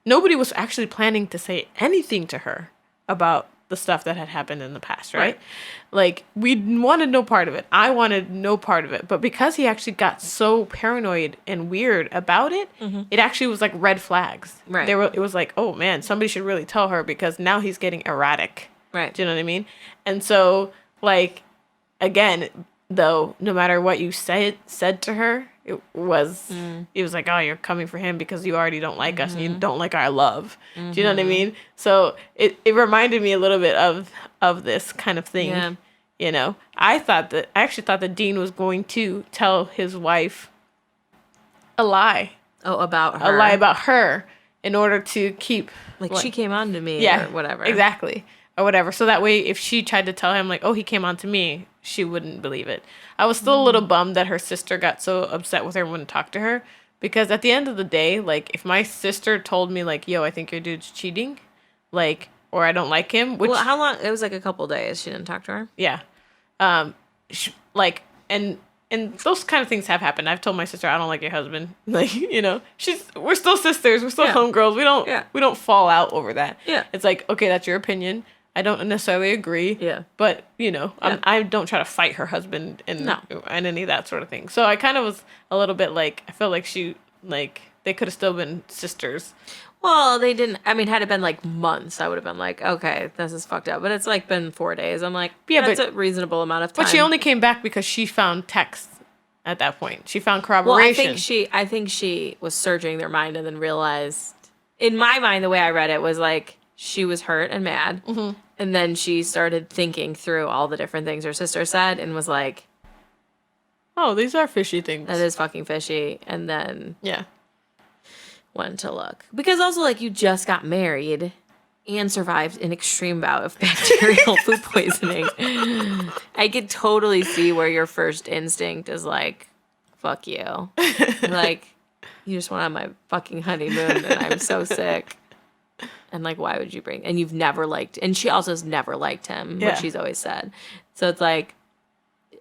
nobody was actually planning to say anything to her about the stuff that had happened in the past, right? Like, we wanted no part of it. I wanted no part of it, but because he actually got so paranoid and weird about it, it actually was like red flags. Right. It was like, oh man, somebody should really tell her, because now he's getting erratic. Right. Do you know what I mean? And so, like, again, though, no matter what you said to her, it was like, oh, you're coming for him because you already don't like us and you don't like our love. Do you know what I mean? So it reminded me a little bit of this kind of thing. Yeah. You know, I actually thought that Dean was going to tell his wife a lie. Oh, about her. A lie about her in order to keep... Like, she came on to me or whatever. Exactly. Or whatever. So that way, if she tried to tell him, like, oh, he came on to me, she wouldn't believe it. I was still a little bummed that her sister got so upset with her and wouldn't talk to her. Because at the end of the day, like, if my sister told me, like, yo, I think your dude's cheating, like, or I don't like him, which... Well, how long? It was like a couple days she didn't talk to her? Yeah. Like, and those kind of things have happened. I've told my sister, I don't like your husband. Like, you know, we're still sisters. We're still homegirls. We don't fall out over that. Yeah. It's like, okay, that's your opinion. I don't necessarily agree. Yeah. But, you know, I don't try to fight her husband and any of that sort of thing. So I kind of was a little bit like, I feel like they could have still been sisters. Well, they didn't. I mean, had it been like months, I would have been like, okay, this is fucked up. But it's like been 4 days. I'm like, that's a reasonable amount of time. But she only came back because she found texts at that point. She found corroboration. Well, I think she was searching their mind and then realized, in my mind, the way I read it was like she was hurt and mad. Mm-hmm. And then she started thinking through all the different things her sister said and was like, oh, these are fishy things. That is fucking fishy. And then... yeah. Went to look. Because also, like, you just got married and survived an extreme bout of bacterial food poisoning. I could totally see where your first instinct is like, fuck you. Like, you just went on my fucking honeymoon and I'm so sick. And, like, why would you bring... And you've never liked... And she also has never liked him, which she's always said. So it's like,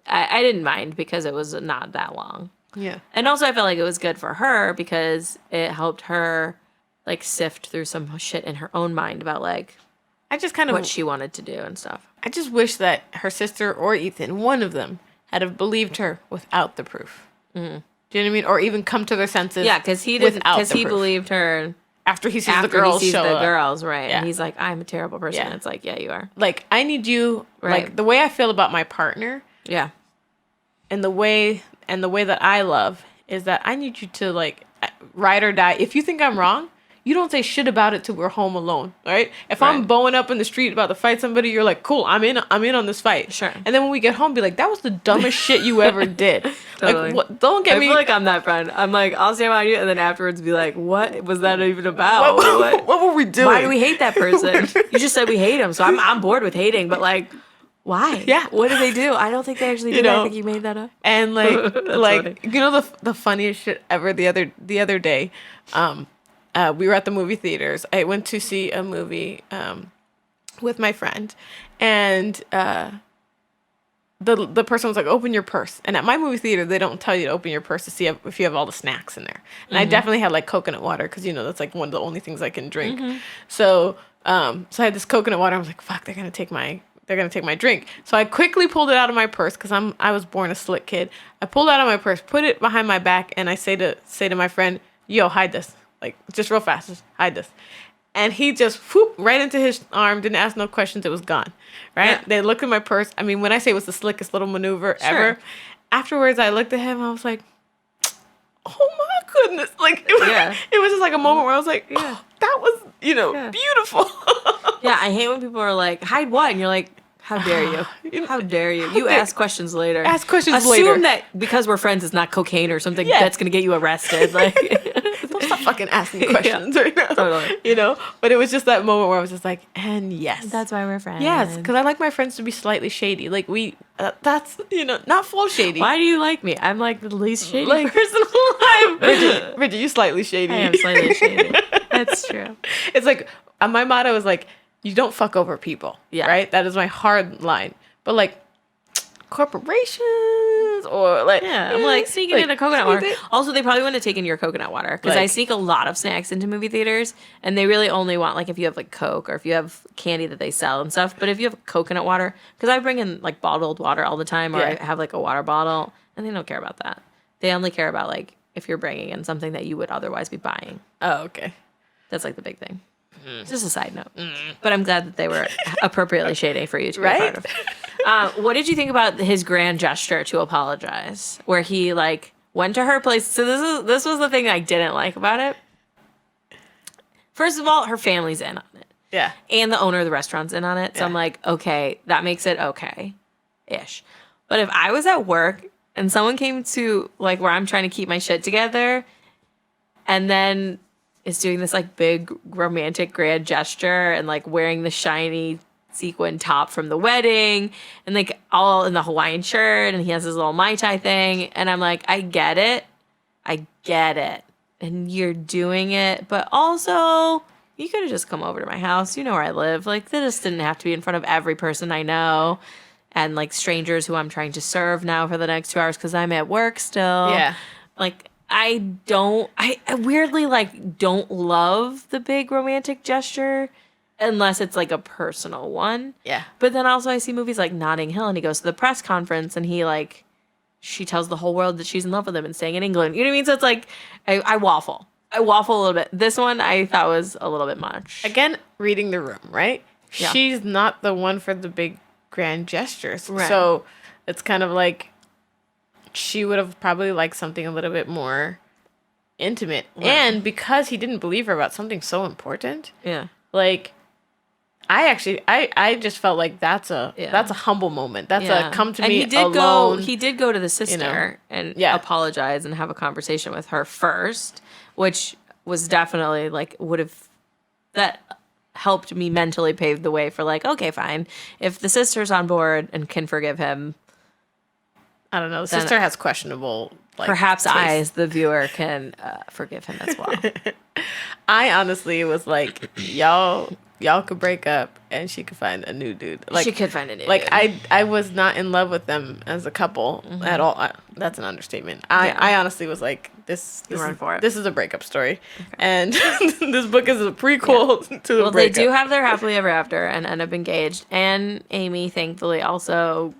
I didn't mind because it was not that long. Yeah. And also I felt like it was good for her because it helped her like sift through some shit in her own mind about like I just kind of what she wanted to do and stuff. I just wish that her sister or Ethan, one of them, had have believed her without the proof. Mm-hmm. Do you know what I mean? Or even come to their senses. Yeah, because he didn't. Because he believed her after he sees the girls show up. Girls, right? Yeah. And he's like, I'm a terrible person. Yeah. It's like, yeah, you are. Like I need you. Right. Like the way I feel about my partner. Yeah. And the way that I love is that I need you to like ride or die. If you think I'm wrong, you don't say shit about it till we're home alone, right? If I'm bowing up in the street about to fight somebody, you're like, cool, I'm in on this fight. Sure. And then when we get home, be like, that was the dumbest shit you ever did. Totally. Like, don't get me. I feel like I'm that friend. I'm like, I'll stand by you, and then afterwards be like, what was that even about? What were we doing? Why do we hate that person? You just said we hate him, so I'm bored with hating, but like, why? Yeah. What did they do? I don't think they actually did. I think you made that up. And like, funny. You know the funniest shit ever. The other day, we were at the movie theaters. I went to see a movie with my friend, and the person was like, "Open your purse." And at my movie theater, they don't tell you to open your purse to see if you have all the snacks in there. And I definitely had like coconut water because that's like one of the only things I can drink. Mm-hmm. So I had this coconut water. I was like, "Fuck, they're gonna take my drink." So I quickly pulled it out of my purse because I was born a slick kid. I pulled it out of my purse, put it behind my back, and I say to my friend, "Yo, hide this." Like, just real fast, just hide this. And he just whoop right into his arm, didn't ask no questions, it was gone. Right? Yeah. They looked at my purse. I mean, when I say it was the slickest little maneuver ever, afterwards I looked at him, I was like, oh my goodness. Like, it was just like a moment where I was like, oh, that was, beautiful. Yeah, I hate when people are like, hide what? And you're like, how dare you? How dare you? You ask questions later. Ask questions later. Assume that because we're friends, it's not cocaine or something that's going to get you arrested. Like, don't stop fucking asking questions right now. Totally. But it was just that moment where I was just like, and yes. That's why we're friends. Yes, because I like my friends to be slightly shady. Like, that's, not full shady. Why do you like me? I'm like the least shady person alive. Bridget, you slightly shady. I am slightly shady. That's true. It's like, my motto is like, you don't fuck over people. Yeah. Right? That is my hard line. But like corporations or like... Yeah, I'm like sneaking in a coconut water. Also, they probably wouldn't have taken your coconut water because I sneak a lot of snacks into movie theaters and they really only want like if you have like Coke or if you have candy that they sell and stuff. But if you have coconut water, because I bring in like bottled water all the time or I have like a water bottle and they don't care about that. They only care about like if you're bringing in something that you would otherwise be buying. Oh, okay. That's like the big thing. Just a side note. But I'm glad that they were appropriately shady for you to be a part of. What did you think about his grand gesture to apologize? Where he like went to her place. So this was the thing I didn't like about it. First of all, her family's in on it. Yeah. And the owner of the restaurant's in on it. So I'm like, okay, that makes it okay-ish. But if I was at work and someone came to, like, where I'm trying to keep my shit together and then is doing this, like, big romantic grand gesture and, like, wearing the shiny sequin top from the wedding and, like, all in the Hawaiian shirt and he has his little Mai Tai thing. And I'm like, I get it. And you're doing it, but also you could have just come over to my house. You know where I live. Like, this didn't have to be in front of every person I know and, like, strangers who I'm trying to serve now for the next 2 hours because I'm at work still. Yeah. Like, I weirdly, like, don't love the big romantic gesture unless it's, like, a personal one. Yeah. But then also I see movies like Notting Hill and he goes to the press conference and he, like, she tells the whole world that she's in love with him and staying in England. You know what I mean? So it's like, I waffle. I waffle a little bit. This one I thought was a little bit much. Again, reading the room, right? Yeah. She's not the one for the big grand gestures. Right. So it's kind of like she would have probably liked something a little bit more intimate. Right. And because he didn't believe her about something so important. Yeah. Like, I just felt like that's a humble moment. That's a come to me alone. He did go to the sister and apologize and have a conversation with her first, which was definitely like that helped me mentally pave the way for like, okay, fine. If the sister's on board and can forgive him, I don't know. The sister has questionable. Like, perhaps taste. I, as the viewer, can forgive him as well. I honestly was like, y'all could break up and she could find a new dude. Like, she could find a new dude. Like, I was not in love with them as a couple at all. That's an understatement. I honestly was like, this is a breakup story. Okay. And this book is a prequel to the breakup. They do have their happily ever after and end up engaged. And Amy, thankfully, also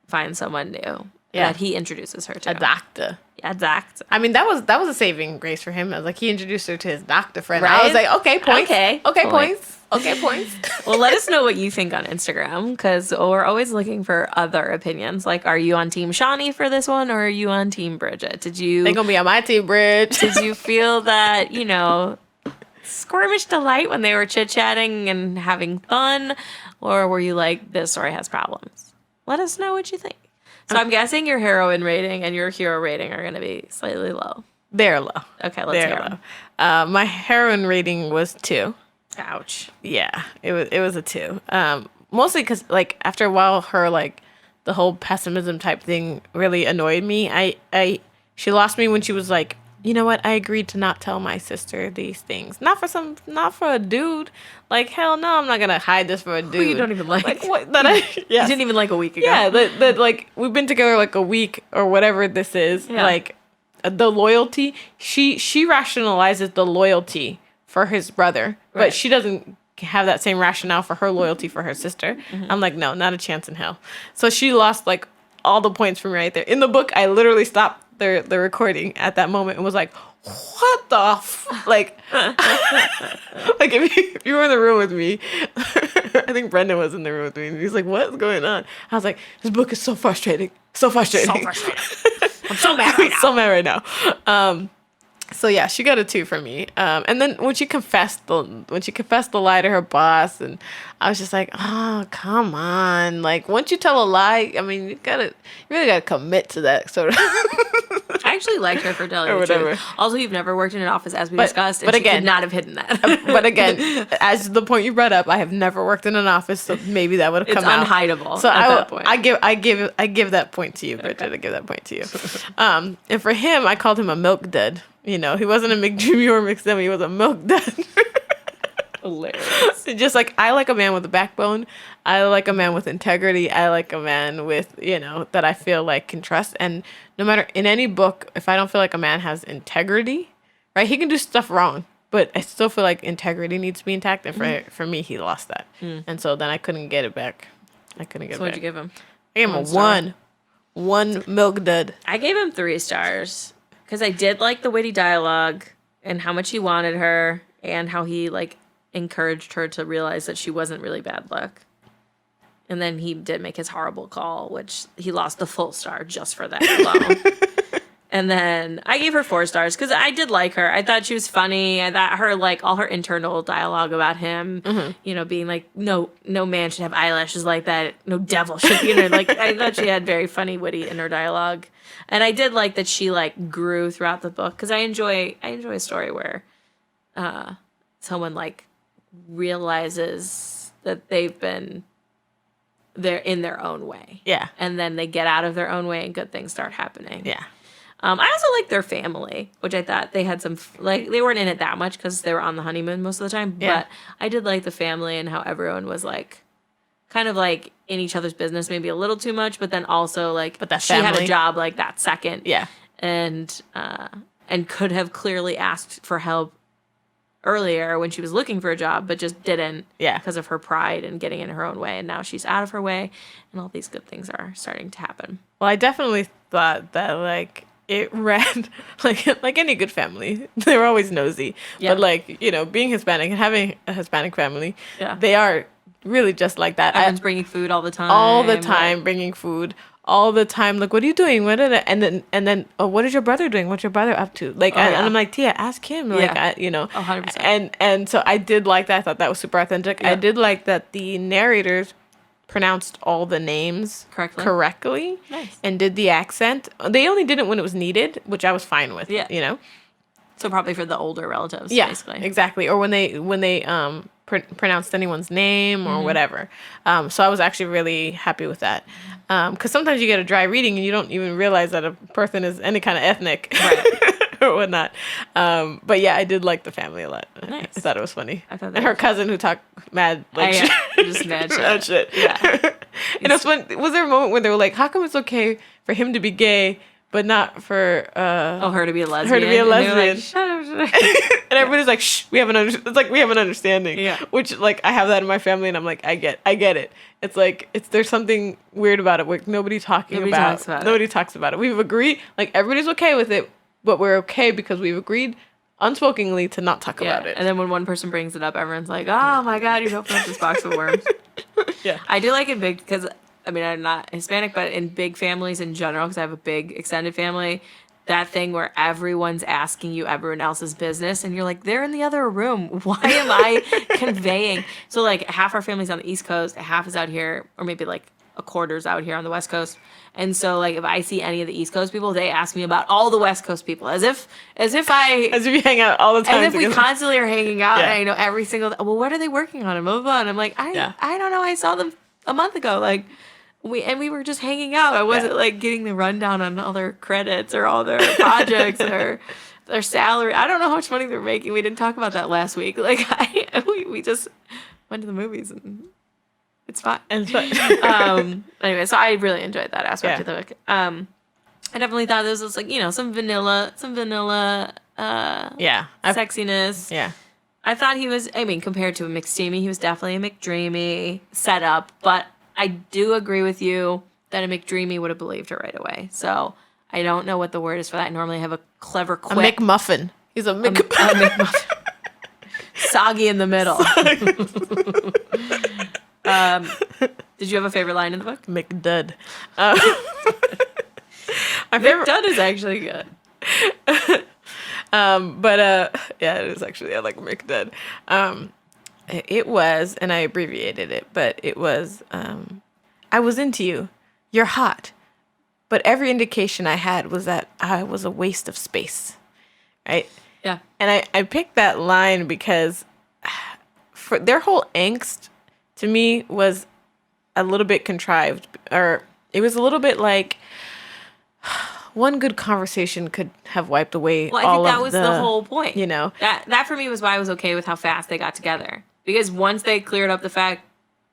finds someone new that he introduces her to. A doctor. Yeah, doctor. I mean, that was a saving grace for him. I was like, he introduced her to his doctor friend. Right? I was like, okay, points. Okay, points. Okay, points. Well, let us know what you think on Instagram, because we're always looking for other opinions. Like, are you on Team Shani for this one, or are you on Team Bridget? They're gonna be on my team, Bridge. Did you feel that, skirmish delight when they were chit-chatting and having fun, or were you like, this story has problems? Let us know what you think. So I'm guessing your heroine rating and your hero rating are going to be slightly low. They're low. Okay, let's hear them. My heroine rating was 2. Ouch. Yeah, it was a 2. Mostly because, like, after a while, her, like, the whole pessimism type thing really annoyed me. She lost me when she was like, you know what? I agreed to not tell my sister these things. Not for a dude. Like, hell no, I'm not gonna hide this for a dude. Who you don't even like. Like what? You didn't even like a week ago. Yeah, that like we've been together like a week or whatever this is. Yeah. Like the loyalty. She rationalizes the loyalty for his brother, but she doesn't have that same rationale for her loyalty for her sister. Mm-hmm. I'm like, no, not a chance in hell. So she lost like all the points from right there. In the book, I literally stopped the recording at that moment and was like, what the like like if you were in the room with me, I think Brendan was in the room with me and he's like, what's going on? I was like, this book is so frustrating. I'm so mad right now. So yeah, she got a 2 from me. And then when she confessed the lie to her boss, and I was just like, oh, come on. Like, once you tell a lie, I mean, you really gotta commit to that sort of. I actually liked her for telling the truth. Also, you've never worked in an office, as we discussed, and but she again, could not have hidden that. But again, as the point you brought up, I have never worked in an office, so maybe that would have come out. It's unhideable. So at that point. I give that point to you, Bridget. Okay. I give that point to you. And for him, I called him a milk dud. He wasn't a McDreamy or McStemmy. He was a milk dud. Hilarious. Just like, I like a man with a backbone. I like a man with integrity. I like a man with, that I feel like can trust. And no matter, in any book, if I don't feel like a man has integrity, right? He can do stuff wrong, but I still feel like integrity needs to be intact. And for me, he lost that. And so then I couldn't get it back. So what'd you give him? I gave him a 1. 1 milk dud. I gave him 3 stars. Because I did like the witty dialogue and how much he wanted her and how he, like, encouraged her to realize that she wasn't really bad luck. And then he did make his horrible call, which he lost the full star just for that alone. And then I gave her 4 stars because I did like her. I thought she was funny. I thought her, like, all her internal dialogue about him, you know, being like, no man should have eyelashes like that. No devil should, you know, like, I thought she had very funny, witty inner dialogue. And I did like that she, like, grew throughout the book because I enjoy a story where someone, like, realizes that they're in their own way. Yeah. And then they get out of their own way and good things start happening. Yeah. I also like their family, which I thought they had some, like, they weren't in it that much because they were on the honeymoon most of the time. Yeah. But I did like the family and how everyone was, like, kind of, like, in each other's business maybe a little too much, but then also, like, but that she had a family. job, like, that second. Yeah. And could have clearly asked for help earlier when she was looking for a job, but just didn't. Yeah. Because of her pride and getting in her own way. And now she's out of her way, and all these good things are starting to happen. Well, I definitely thought that, like, it read like any good family. They were always nosy. Yeah. But, like, you know, being Hispanic and having a Hispanic family, they are really just like that. Everyone's bringing food all the time. All the time, bringing food. All the time. Like, what are you doing? What did and then oh, what is your brother doing? What's your brother up to? Like, and I'm like, Tia, ask him. Like, you know. 100%. And so I did like that. I thought that was super authentic. Yeah. I did like that the narrators pronounced all the names correctly. Nice. And did the accent. They only did it when it was needed, which I was fine with. Yeah. You know. So probably for the older relatives. Yeah. Basically. Exactly. Or when they pronounced anyone's name or whatever. So I was actually really happy with that. Because sometimes you get a dry reading and you don't even realize that a person is any kind of ethnic or whatnot. But yeah, I did like the family a lot. Nice. I thought it was funny. And her cousin who talked mad, like, just mad shit. Yeah. And was there a moment when they were like, how come it's okay for him to be gay, but not for her to be a lesbian? Her to be a lesbian. Like, shut up. And everybody's like, shh, it's like we have an understanding. Yeah. Which, like, I have that in my family, and I'm like, I get it. It's like there's something weird about it. Like, nobody talks about it. We've agreed, like, everybody's okay with it, but we're okay because we've agreed unspokenly to not talk about it. And then when one person brings it up, everyone's like, oh my God, you've opened up this box of worms. Yeah. I do like it big because, I mean, I'm not Hispanic, but in big families in general, because I have a big extended family, that thing where everyone's asking you everyone else's business, and you're like, they're in the other room. Why am I conveying? So, like, half our family's on the East Coast, half is out here, or maybe, like, a quarter's out here on the West Coast. And so, like, if I see any of the East Coast people, they ask me about all the West Coast people, as if you hang out all the time. As if we constantly are hanging out, and I know every single. Well, what are they working on? And blah blah blah. And I'm like, I don't know. I saw them a month ago. Like, we were just hanging out. I wasn't like getting the rundown on all their credits or all their projects or their salary. I don't know how much money they're making. We didn't talk about that last week. Like, we just went to the movies and. It's fine. Anyway, so I really enjoyed that aspect of the book. I definitely thought this was, like, you know, some vanilla sexiness. Yeah. I thought he was, I mean, compared to a McSteamy, he was definitely a McDreamy setup, but I do agree with you that a McDreamy would have believed her right away. So I don't know what the word is for that. I normally have a clever quip. A McMuffin. He's a McMuffin. Soggy in the middle. Did you have a favorite line in the book? McDud. McDud is actually good. Yeah, it is actually. I like McDud. It was, and I abbreviated it, but it was, I was into you. You're hot. But every indication I had was that I was a waste of space. Right? Yeah. And I picked that line because for their whole angst to me was a little bit contrived, or it was a little bit like one good conversation could have wiped away all of the... Well, I think that was the whole point. You know? That for me was why I was okay with how fast they got together. Because once they cleared up the fact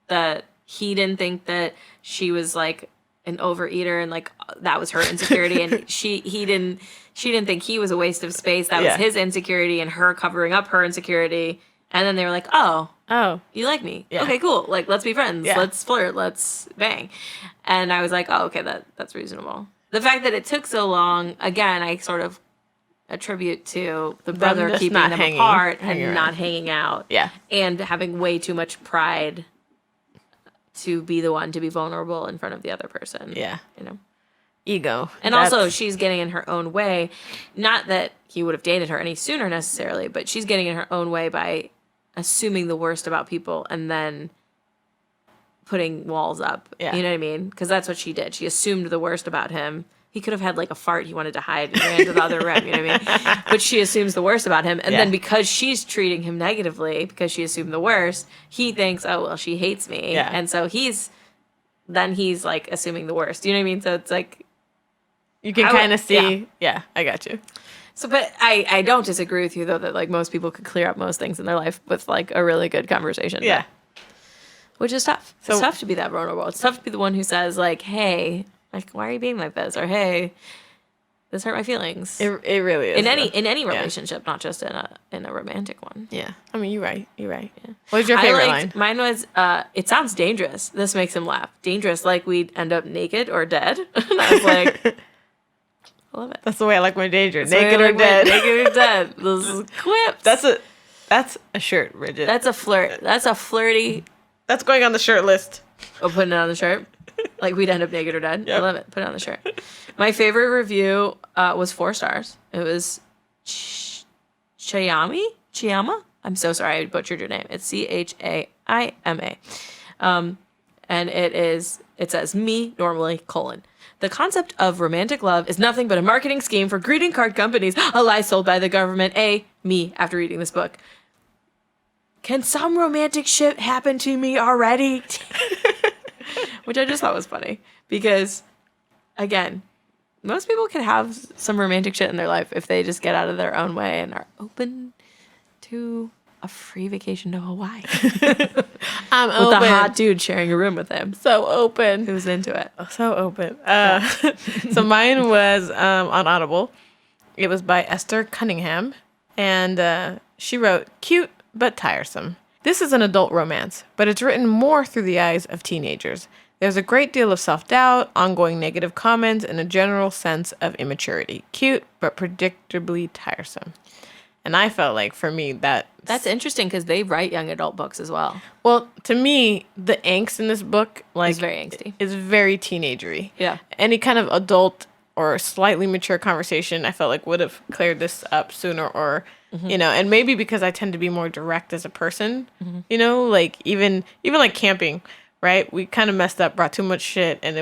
that he didn't think that she was, like, an overeater and, like, that was her insecurity, and she didn't think he was a waste of space. That was his insecurity and her covering up her insecurity. And then they were like, oh, you like me? Yeah. Okay, cool. Like, let's be friends. Yeah. Let's flirt. Let's bang. And I was like, oh, okay, that's reasonable. The fact that it took so long, again, I sort of attribute to the brother keeping them apart and not hanging out. Yeah. And having way too much pride to be the one to be vulnerable in front of the other person. Yeah. You know? ego. And also, she's getting in her own way. Not that he would have dated her any sooner necessarily, but she's getting in her own way by assuming the worst about people and then putting walls up. Yeah. You know what I mean? Because that's what she did. She assumed the worst about him. He could have had like a fart he wanted to hide and ran to the other room. You know what I mean? But she assumes the worst about him. And then because she's treating him negatively, because she assumed the worst, he thinks, oh, well, she hates me. Yeah. And so he's like assuming the worst. You know what I mean? So it's like, you can kind of see. Yeah, I got you. So, but I don't disagree with you though that like most people could clear up most things in their life with like a really good conversation. Yeah. Which is tough. It's tough to be that vulnerable. It's tough to be the one who says like, hey, like, why are you being like this? Or, hey, this hurt my feelings. It really is. In any relationship, not just in a romantic one. Yeah. I mean, you're right. Yeah. What was your favorite line? Mine was, it sounds dangerous. This makes him laugh. Dangerous, like we'd end up naked or dead. And I was like, I love it. That's the way I like my danger. Naked or dead. Naked or dead. Those is quips. That's a shirt, Bridget. That's a flirt. That's a flirty. That's going on the shirt list. Oh, putting it on the shirt? Like we'd end up naked or dead. Yep. I love it. Put it on the shirt. My favorite review was 4 stars. It was Chiyama? I'm so sorry I butchered your name. It's Chaima. And it says, me normally, : the concept of romantic love is nothing but a marketing scheme for greeting card companies, a lie sold by the government. Me, after reading this book. Can some romantic shit happen to me already? Which I just thought was funny. Because, again, most people can have some romantic shit in their life if they just get out of their own way and are open to a free vacation to Hawaii. I'm with open. a hot dude sharing a room with him. So open. Who's into it. So open. So mine was on Audible. It was by Esther Cunningham. And she wrote, cute but tiresome. This is an adult romance, but it's written more through the eyes of teenagers. There's a great deal of self-doubt, ongoing negative comments, and a general sense of immaturity. Cute, but predictably tiresome. And I felt like, for me, that's interesting because they write young adult books as well. Well, to me, the angst in this book is very angsty. Is very teenagery. Yeah. Any kind of adult or slightly mature conversation, I felt like would have cleared this up sooner, or you know, and maybe because I tend to be more direct as a person, you know, like even like camping, right? We kind of messed up, brought too much shit, and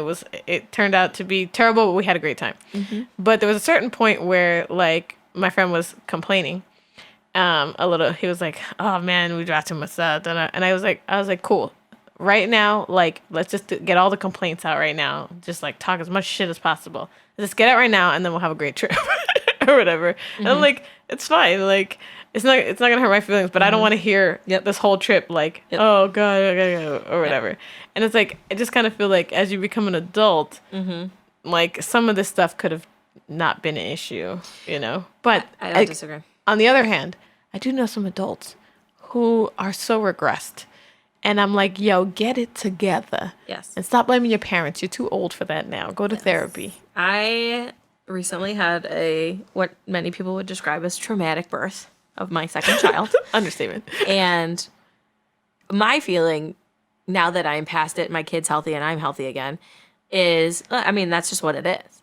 it turned out to be terrible, but we had a great time. But there was a certain point where like my friend was complaining a little. He was like, oh man, we brought too much stuff. And I was like, cool. Right now, like, let's just get all the complaints out right now. Just like talk as much shit as possible. Let's get it right now, and then we'll have a great trip or whatever. And I'm like, it's fine. Like, it's not gonna hurt my feelings, but I don't want to hear this whole trip like, oh god, I gotta go or whatever. And it's like, I just kind of feel like as you become an adult, like some of this stuff could have not been an issue, you know. But I don't disagree. On the other hand, I do know some adults who are so regressed. And I'm like, yo, get it together. Yes. And stop blaming your parents. You're too old for that now. Go to therapy. I recently had what many people would describe as traumatic birth of my second child. Understatement. And my feeling, now that I'm past it, my kid's healthy and I'm healthy again, is, I mean, that's just what it is.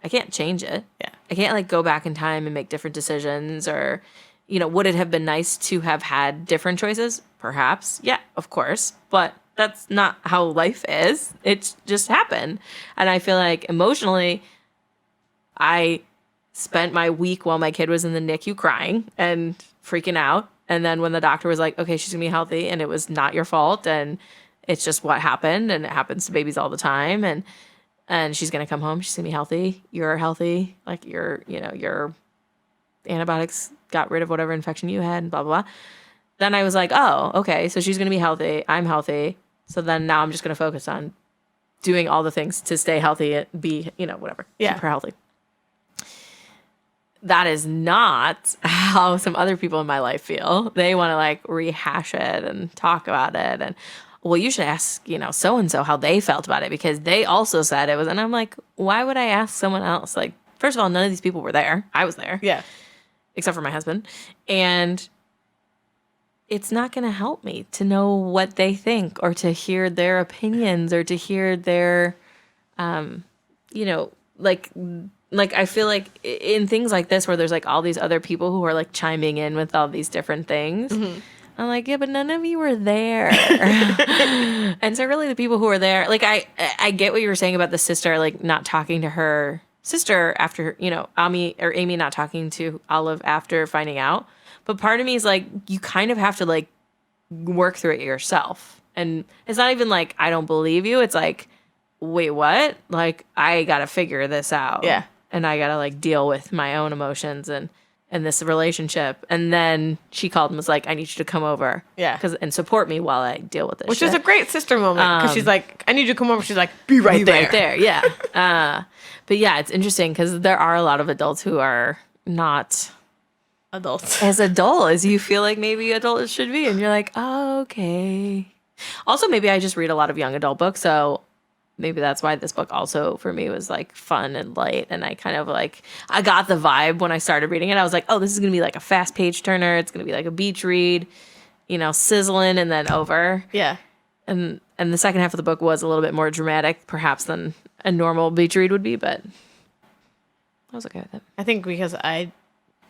I can't change it. Yeah. I can't like go back in time and make different decisions, or, you know, would it have been nice to have had different choices? Perhaps. Yeah, of course. But that's not how life is. It's just happened. And I feel like emotionally, I spent my week while my kid was in the NICU crying and freaking out. And then when the doctor was like, okay, she's gonna be healthy and it was not your fault and it's just what happened, and it happens to babies all the time, and she's gonna come home, she's gonna be healthy, you're healthy, like your antibiotics got rid of whatever infection you had and blah, blah, blah. Then I was like, oh, okay, so she's going to be healthy. I'm healthy. So then now I'm just going to focus on doing all the things to stay healthy and be, whatever. Yeah. Keep her healthy. That is not how some other people in my life feel. They want to like rehash it and talk about it. And, well, you should ask, so-and-so how they felt about it because they also said it was. And I'm like, why would I ask someone else? Like, first of all, none of these people were there. I was there. Yeah. Except for my husband. And it's not going to help me to know what they think or to hear their opinions or to hear their, like I feel like in things like this where there's like all these other people who are like chiming in with all these different things. Mm-hmm. I'm like, yeah, but none of you were there. And so really the people who were there, like I get what you were saying about the sister, like not talking to her sister after, you know, Amy not talking to Olive after finding out. But part of me is like, you kind of have to like work through it yourself. And it's not even like, I don't believe you. It's like, wait, what? Like, I got to figure this out. Yeah. And I got to like deal with my own emotions and this relationship. And then she called and was like, I need you to come over. Yeah. And support me while I deal with this Which shit. is a great sister moment. Because she's like, I need you to come over. She's like, be right there. Yeah. But yeah, it's interesting because there are a lot of adults who are not adults as adult as you feel like maybe adults should be. And you're like, oh, okay. Also, maybe I just read a lot of young adult books. So maybe that's why this book also for me was like fun and light. And I kind of like, I got the vibe when I started reading it. I was like, oh, this is going to be like a fast page turner. It's going to be like a beach read, you know, sizzling and then over. Yeah. And the second half of the book was a little bit more dramatic perhaps than a normal beach read would be, but I was okay with it. I think because I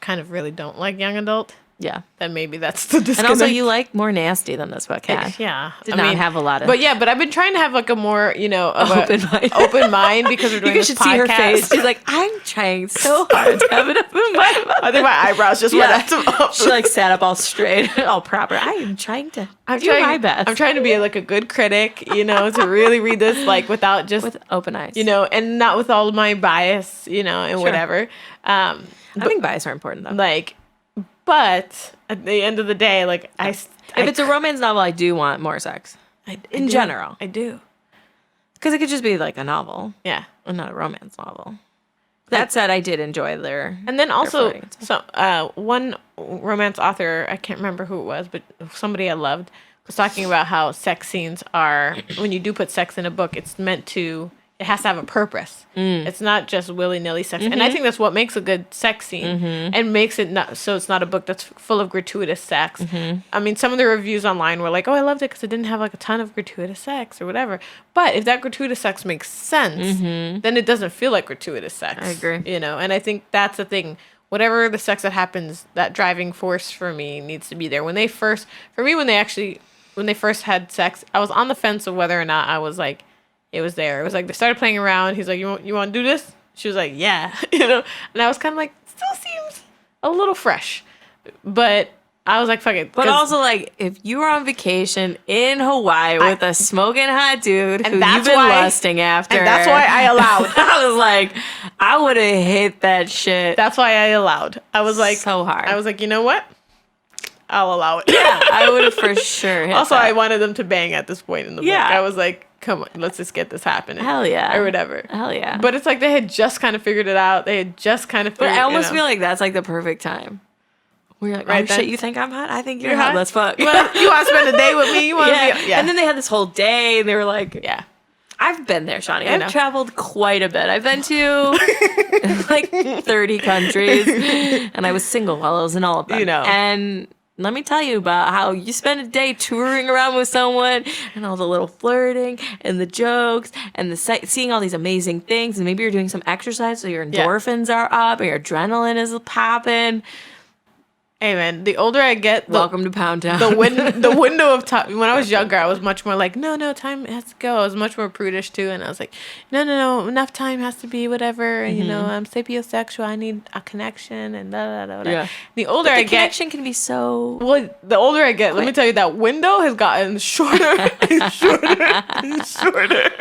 kind of really don't like young adult. Yeah. Then maybe that's the disconnect. And also you like more nasty than this book had. Yeah. Did not have a lot of... But yeah, but I've been trying to have like a more, you know... open mind because we're doing this podcast. You should see her face. She's like, I'm trying so hard to have an open mind. I think my eyebrows just went up. She like sat up all straight, all proper. I am trying to do my best. I'm trying to be like a good critic, you know, to really read this like without just... With open eyes. You know, and not with all of my bias, you know, and whatever. I think bias are important though. Like... But at the end of the day, like if it's a romance novel, I do want more sex. In general, I do, because it could just be like a novel, yeah, and not a romance novel. That said, I did enjoy their. And then also, one romance author, I can't remember who it was, but somebody I loved was talking about how sex scenes are when you do put sex in a book, it's meant to. It has to have a purpose. It's not just willy-nilly sex. Mm-hmm. And I think that's what makes a good sex scene and makes it not so it's not a book that's full of gratuitous sex. Mm-hmm. I mean, some of the reviews online were like, oh, I loved it because it didn't have like a ton of gratuitous sex or whatever. But if that gratuitous sex makes sense, then it doesn't feel like gratuitous sex. I agree. You know, and I think that's the thing. Whatever the sex that happens, that driving force for me needs to be there. When they first had sex, I was on the fence of whether or not I was like, it was there. It was like they started playing around. He's like, you want to do this? She was like, yeah. You know? And I was kind of like, still seems a little fresh. But I was like, fuck it. But also, like, if you were on vacation in Hawaii with a smoking hot dude who you've been lusting after. And that's why I allowed. I was like, I would have hit that shit. That's why I allowed. I was like. So hard. I was like, you know what? I'll allow it. Yeah, I would have for sure hit Also, that. I wanted them to bang at this point in the book. I was like, come on, let's just get this happening. Hell yeah. Or whatever. Hell yeah. But it's like they had just kind of figured it out. They had just kind of figured it out. But I almost feel like that's like the perfect time. Where you're like, right oh then? Shit, you think I'm hot? I think you're hot. Let's fuck. You want to spend a day with me? You want to be... And then they had this whole day and they were like... Yeah. I've been there, Shani. I've traveled quite a bit. I've been to like 30 countries. And I was single while I was in all of them. You know. And... let me tell you about how you spend a day touring around with someone and all the little flirting and the jokes and seeing all these amazing things. And maybe you're doing some exercise so your endorphins are up and your adrenaline is popping. Hey, man, the older I get... Welcome to Pound Town. The window of time... When I was younger, I was much more like, no, time has to go. I was much more prudish, too. And I was like, no, enough time has to be whatever. And, you know, I'm sapiosexual. I need a connection and da. Yeah. The older I get... connection can be so... Well, the older I get, let me tell you, that window has gotten shorter and shorter and shorter.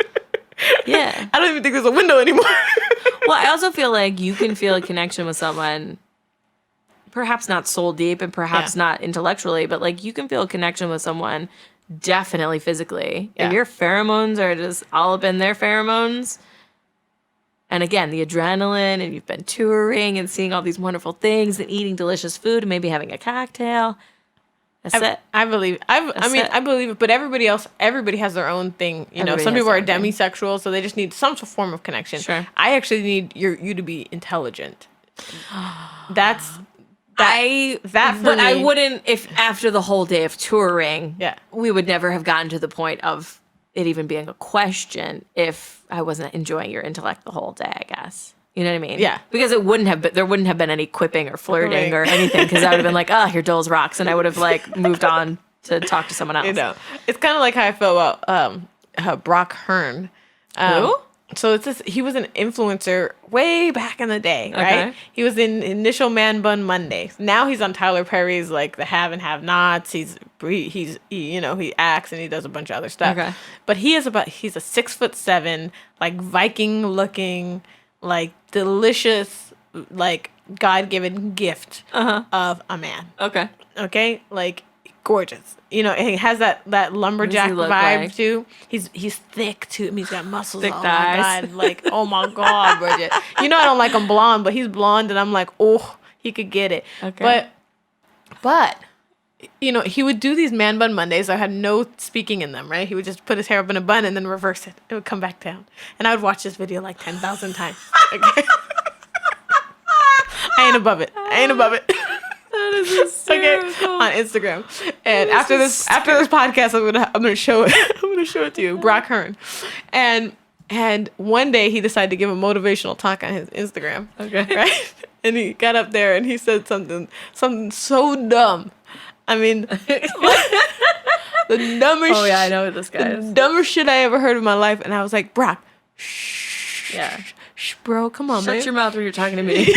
Yeah. I don't even think there's a window anymore. Well, I also feel like you can feel a connection with someone... perhaps not soul deep and perhaps not intellectually, but like you can feel a connection with someone definitely physically. Yeah. And your pheromones are just all up in their pheromones. And again, the adrenaline and you've been touring and seeing all these wonderful things and eating delicious food and maybe having a cocktail. That's it. I believe. I believe it, but everybody has their own thing. You know, some people are demisexual, so they just need some form of connection. Sure. I actually need you to be intelligent. I wouldn't if after the whole day of touring, we would never have gotten to the point of it even being a question if I wasn't enjoying your intellect the whole day, I guess. You know what I mean? Yeah. Because there wouldn't have been any quipping or flirting or anything, because I would have been like, oh, you're dull as rocks, and I would have like moved on to talk to someone else. You know, it's kind of like how I feel about Brock Hearn. Who? So he was an influencer way back in the day, right? Okay. He was in Initial Man Bun Mondays. Now he's on Tyler Perry's like The Have and Have Nots. He acts and he does a bunch of other stuff. Okay. But he's a 6'7", like Viking looking, like delicious, like God-given gift of a man. Okay, like gorgeous. You know, he has that lumberjack vibe like? Too. He's thick too. I mean, he's got muscles. Thick thighs. My God, like oh my God, Bridget. You know I don't like him blonde, but he's blonde, and I'm like, oh, he could get it. Okay. But you know, he would do these man bun Mondays. I had no speaking in them, right? He would just put his hair up in a bun and then reverse it. It would come back down, and I would watch this video like 10,000 times. Okay. I ain't above it. That is hysterical. Okay, on Instagram. And after this podcast, I'm gonna show it. I'm gonna show it to you, Brock Hearn. And one day he decided to give a motivational talk on his Instagram. Okay. Right? And he got up there and he said something so dumb. I mean, the dumbest. Oh yeah, I know what this guy is. Dumbest shit I ever heard in my life. And I was like, Brock, shh, bro, come on, man. Shut your mouth when you're talking to me.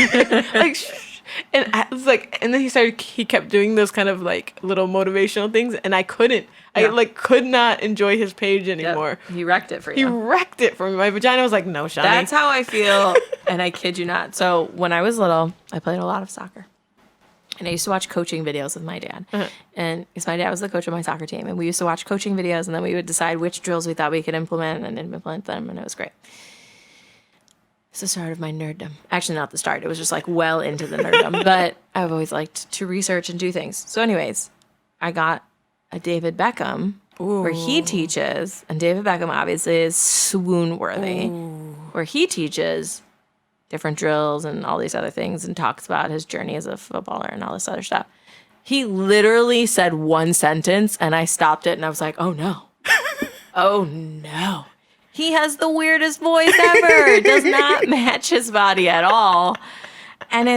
Like, shh. And I was like, and then he kept doing those kind of like little motivational things, and I couldn't. Yeah. I like could not enjoy his page anymore. Yep. He wrecked it for you. He wrecked it for me. My vagina was like, no, Shani. That's how I feel, and I kid you not. So when I was little, I played a lot of soccer. And I used to watch coaching videos with my dad. And because my dad was the coach of my soccer team. And we used to watch coaching videos, and then we would decide which drills we thought we could implement and implement them, and it was great. It's the start of my nerddom. Actually, not the start. It was just like well into the nerddom. But I've always liked to research and do things. So anyways, I got a David Beckham where he teaches, and David Beckham obviously is swoon-worthy, where he teaches different drills and all these other things and talks about his journey as a footballer and all this other stuff. He literally said one sentence, and I stopped it, and I was like, oh, no. Oh, no. He has the weirdest voice ever. It does not match his body at all. And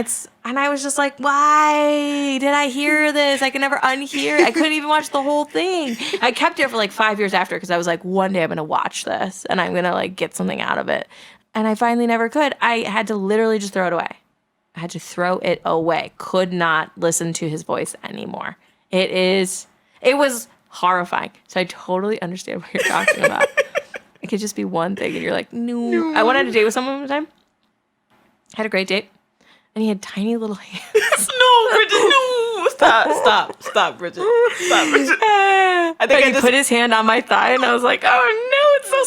I was just like, why did I hear this? I could never unhear it. I couldn't even watch the whole thing. I kept it for like 5 years after, because I was like, one day I'm going to watch this and I'm going to like get something out of it. And I finally never could. I had to literally just throw it away. I had to throw it away. Could not listen to his voice anymore. It was horrifying. So I totally understand what you're talking about. It could just be one thing, and you're like, no. I went on a date with someone one time. Had a great date, and he had tiny little hands. No, Bridget, no. Stop, Bridget. Stop, Bridget. I think he put his hand on my thigh, and I was like, oh, no, it's so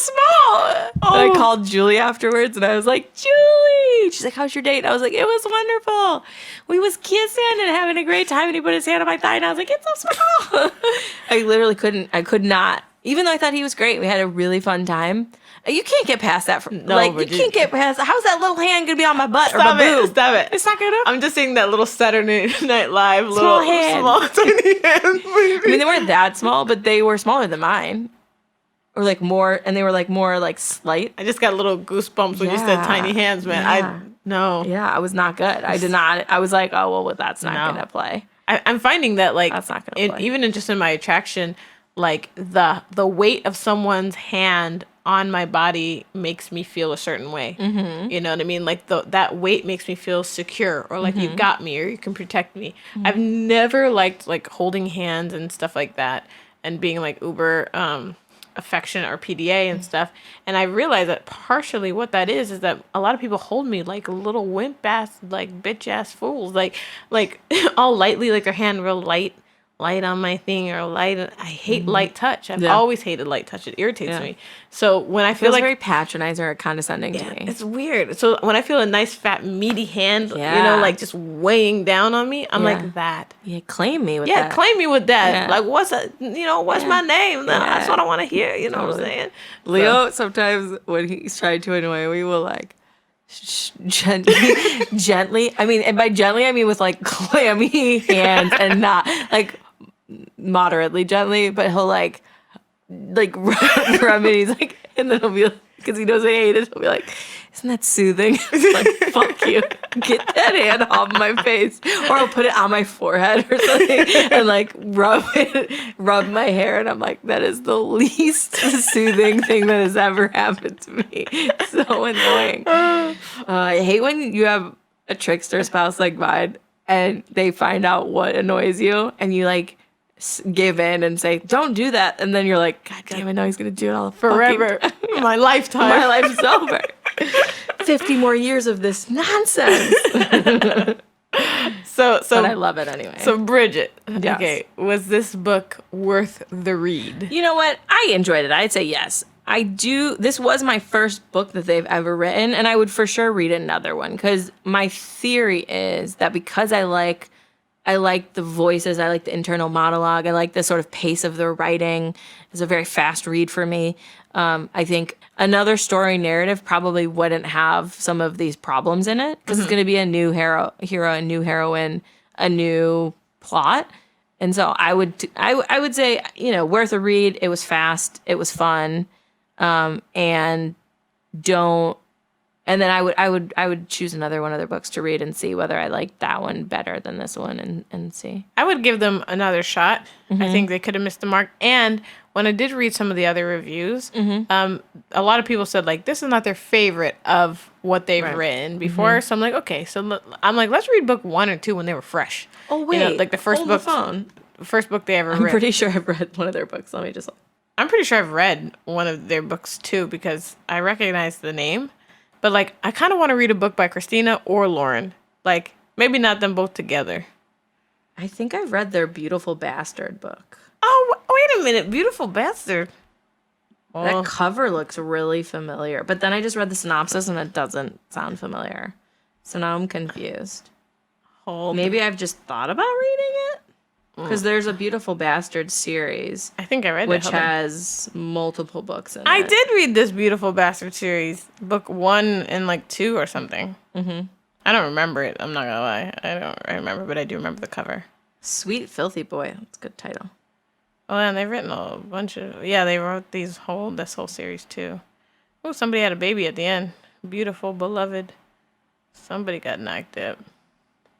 small. And I called Julie afterwards, and I was like, Julie. She's like, how's your date? And I was like, it was wonderful. We was kissing and having a great time, and he put his hand on my thigh, and I was like, it's so small. I could not. Even though I thought he was great, we had a really fun time. You can't get past that. You can't get past. How's that little hand gonna be on my butt or my boob? Stop it! It's not gonna. I'm just seeing that little Saturday Night Live small tiny hand. I mean, they weren't that small, but they were smaller than mine, or like more, and they were like more like slight. I just got little goosebumps when you said tiny hands, man. Yeah, I was not good. I did not. I was like, oh well, that's not gonna play. I'm finding that like that's not gonna play. Even in my attraction. Like the weight of someone's hand on my body makes me feel a certain way. Mm-hmm. You know what I mean? Like that weight makes me feel secure, or like you got me, or you can protect me. Mm-hmm. I've never liked like holding hands and stuff like that, and being like uber affectionate or PDA and stuff. And I realized that partially what that is that a lot of people hold me like little wimp ass, like bitch ass fools, like all lightly, like their hand real light on my thing, or light. I hate light touch. I've always hated light touch. It irritates me. So when I feel like very patronizing or condescending to me. It's weird. So when I feel a nice fat meaty hand, you know, like just weighing down on me, I'm like that. Yeah, claim me with that. Yeah, claim me with that. Yeah. Like what's my name? That's what I want to hear. You know what I'm saying? Leo sometimes when he's trying to annoy me will like gently. I mean, and by gently I mean with like clammy hands and not like moderately gently, but he'll like like rub it. He's like, and then he'll be like, because he knows I hate it, he'll be like, isn't that soothing? I'm like, fuck you. Get that hand off my face. Or I'll put it on my forehead or something and like rub my hair. And I'm like, that is the least soothing thing that has ever happened to me. It's so annoying. I hate when you have a trickster spouse like mine and they find out what annoys you and you like give in and say, don't do that. And then you're like, God damn, I know he's going to do it all forever. My lifetime. My life's over. 50 more years of this nonsense. So but I love it anyway. So Bridget, yes. Okay, was this book worth the read? You know what? I enjoyed it. I'd say yes. I do. This was my first book that they've ever written, and I would for sure read another one because my theory is that because I like the voices, I like the internal monologue, I like the sort of pace of their writing. It's a very fast read for me. I think another story narrative probably wouldn't have some of these problems in it because it's going to be a new hero, a new heroine, a new plot. And so I would say, worth a read. It was fast. It was fun. And then I would choose another one of their books to read and see whether I liked that one better than this one and see. I would give them another shot. I think they could have missed the mark. And when I did read some of the other reviews, a lot of people said like this is not their favorite of what they've written before. So I'm like, okay, let's read book 1 or 2 when they were fresh. Oh wait, like the first book. First book they ever read. I'm pretty sure I've read one of their books. Let me just. I'm pretty sure I've read one of their books too because I recognize the name. But, like, I kind of want to read a book by Christina or Lauren. Like, maybe not them both together. I think I've read their Beautiful Bastard book. Oh, wait a minute. Beautiful Bastard. That cover looks really familiar. But then I just read the synopsis and it doesn't sound familiar. So now I'm confused. Maybe I've just thought about reading it? Because there's a Beautiful Bastard series. I think I read it. Which has multiple books in it. I did read this Beautiful Bastard series. Book 1 and like 2 or something. I don't remember it. I'm not going to lie. I remember, but I do remember the cover. Sweet Filthy Boy. That's a good title. Oh, and they've written a bunch of... Yeah, they wrote this whole series too. Oh, somebody had a baby at the end. Beautiful, beloved. Somebody got knocked up.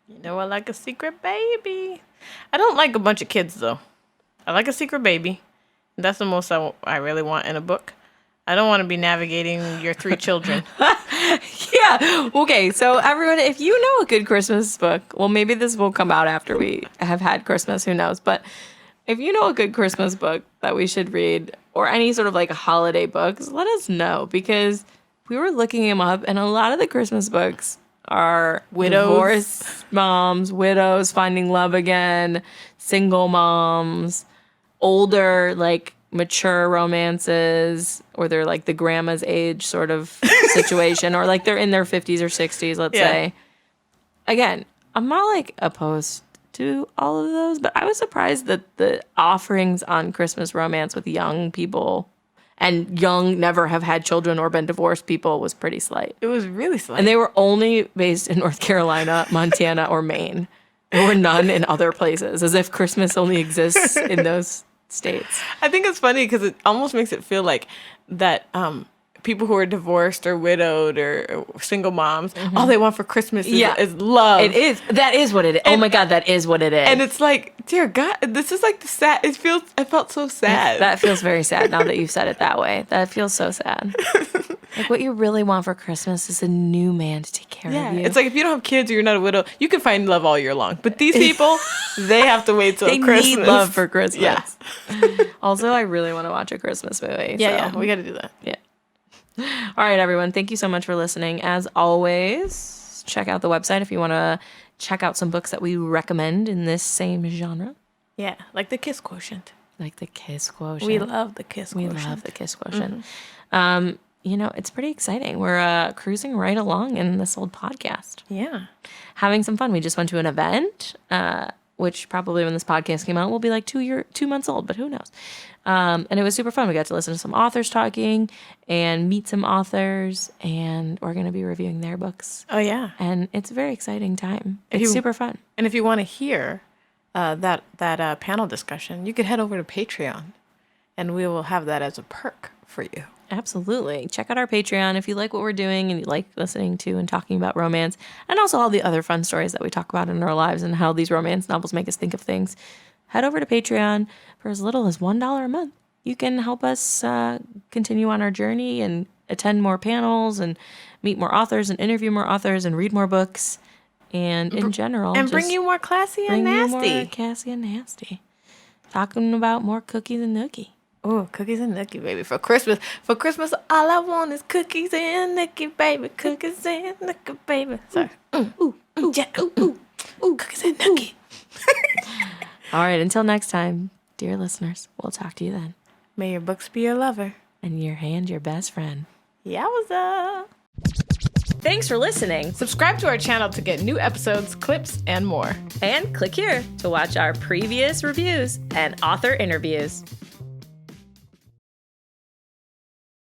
You know I like a secret baby. I don't like a bunch of kids, though. I like a secret baby. That's the most I really want in a book. I don't want to be navigating your 3 children. Yeah. Okay, so everyone, if you know a good Christmas book, well, maybe this will come out after we have had Christmas, who knows? But if you know a good Christmas book that we should read, or any sort of like holiday books, let us know. Because we were looking them up, and a lot of the Christmas books are widows, divorced moms, widows finding love again, single moms, older, like mature romances, or they're like the grandma's age sort of situation, or like they're in their 50s or 60s, let's say. Again, I'm not like opposed to all of those, but I was surprised that the offerings on Christmas romance with young people and young, never have had children or been divorced people was pretty slight. It was really slight. And they were only based in North Carolina, Montana, or Maine. There were none in other places, as if Christmas only exists in those states. I think it's funny because it almost makes it feel like that people who are divorced or widowed or single moms, all they want for Christmas is love. It is. That is what it is. Oh my God, that is what it is. And it's like, dear God, this is like the sad. I felt so sad. That feels very sad now that you've said it that way. That feels so sad. Like what you really want for Christmas is a new man to take care of you. It's like if you don't have kids or you're not a widow, you can find love all year long. But these people, they have to wait till Christmas. They need love for Christmas. Yeah. Also, I really want to watch a Christmas movie. Yeah, we got to do that. Yeah. All right, everyone. Thank you so much for listening. As always, check out the website if you want to check out some books that we recommend in this same genre. Yeah, like the Kiss Quotient. Like the Kiss Quotient. We love the Kiss Quotient. We love the Kiss Quotient. It's pretty exciting. We're cruising right along in this old podcast. Yeah. Having some fun. We just went to an event, which probably when this podcast came out will be like 2 months old, but who knows? And it was super fun. We got to listen to some authors talking and meet some authors, and we're going to be reviewing their books. Oh, yeah. And it's a very exciting time. It's super fun. And if you want to hear that panel discussion, you could head over to Patreon And we will have that as a perk for you. Absolutely. Check out our Patreon if you like what we're doing and you like listening to and talking about romance, and also all the other fun stories that we talk about in our lives and how these romance novels make us think of things. Head over to Patreon for as little as $1 a month. You can help us continue on our journey and attend more panels and meet more authors and interview more authors and read more books. And in general, and bring you more classy and nasty. Talking about more cookies and nookie. Oh, cookies and nookie, baby. For Christmas, all I want is cookies and nookie, baby. Cookies and nookie, baby. Sorry. Cookies and nookie. All right, until next time, dear listeners, we'll talk to you then. May your books be your lover. And your hand your best friend. Yowza. Thanks for listening. Subscribe to our channel to get new episodes, clips, and more. And click here to watch our previous reviews and author interviews.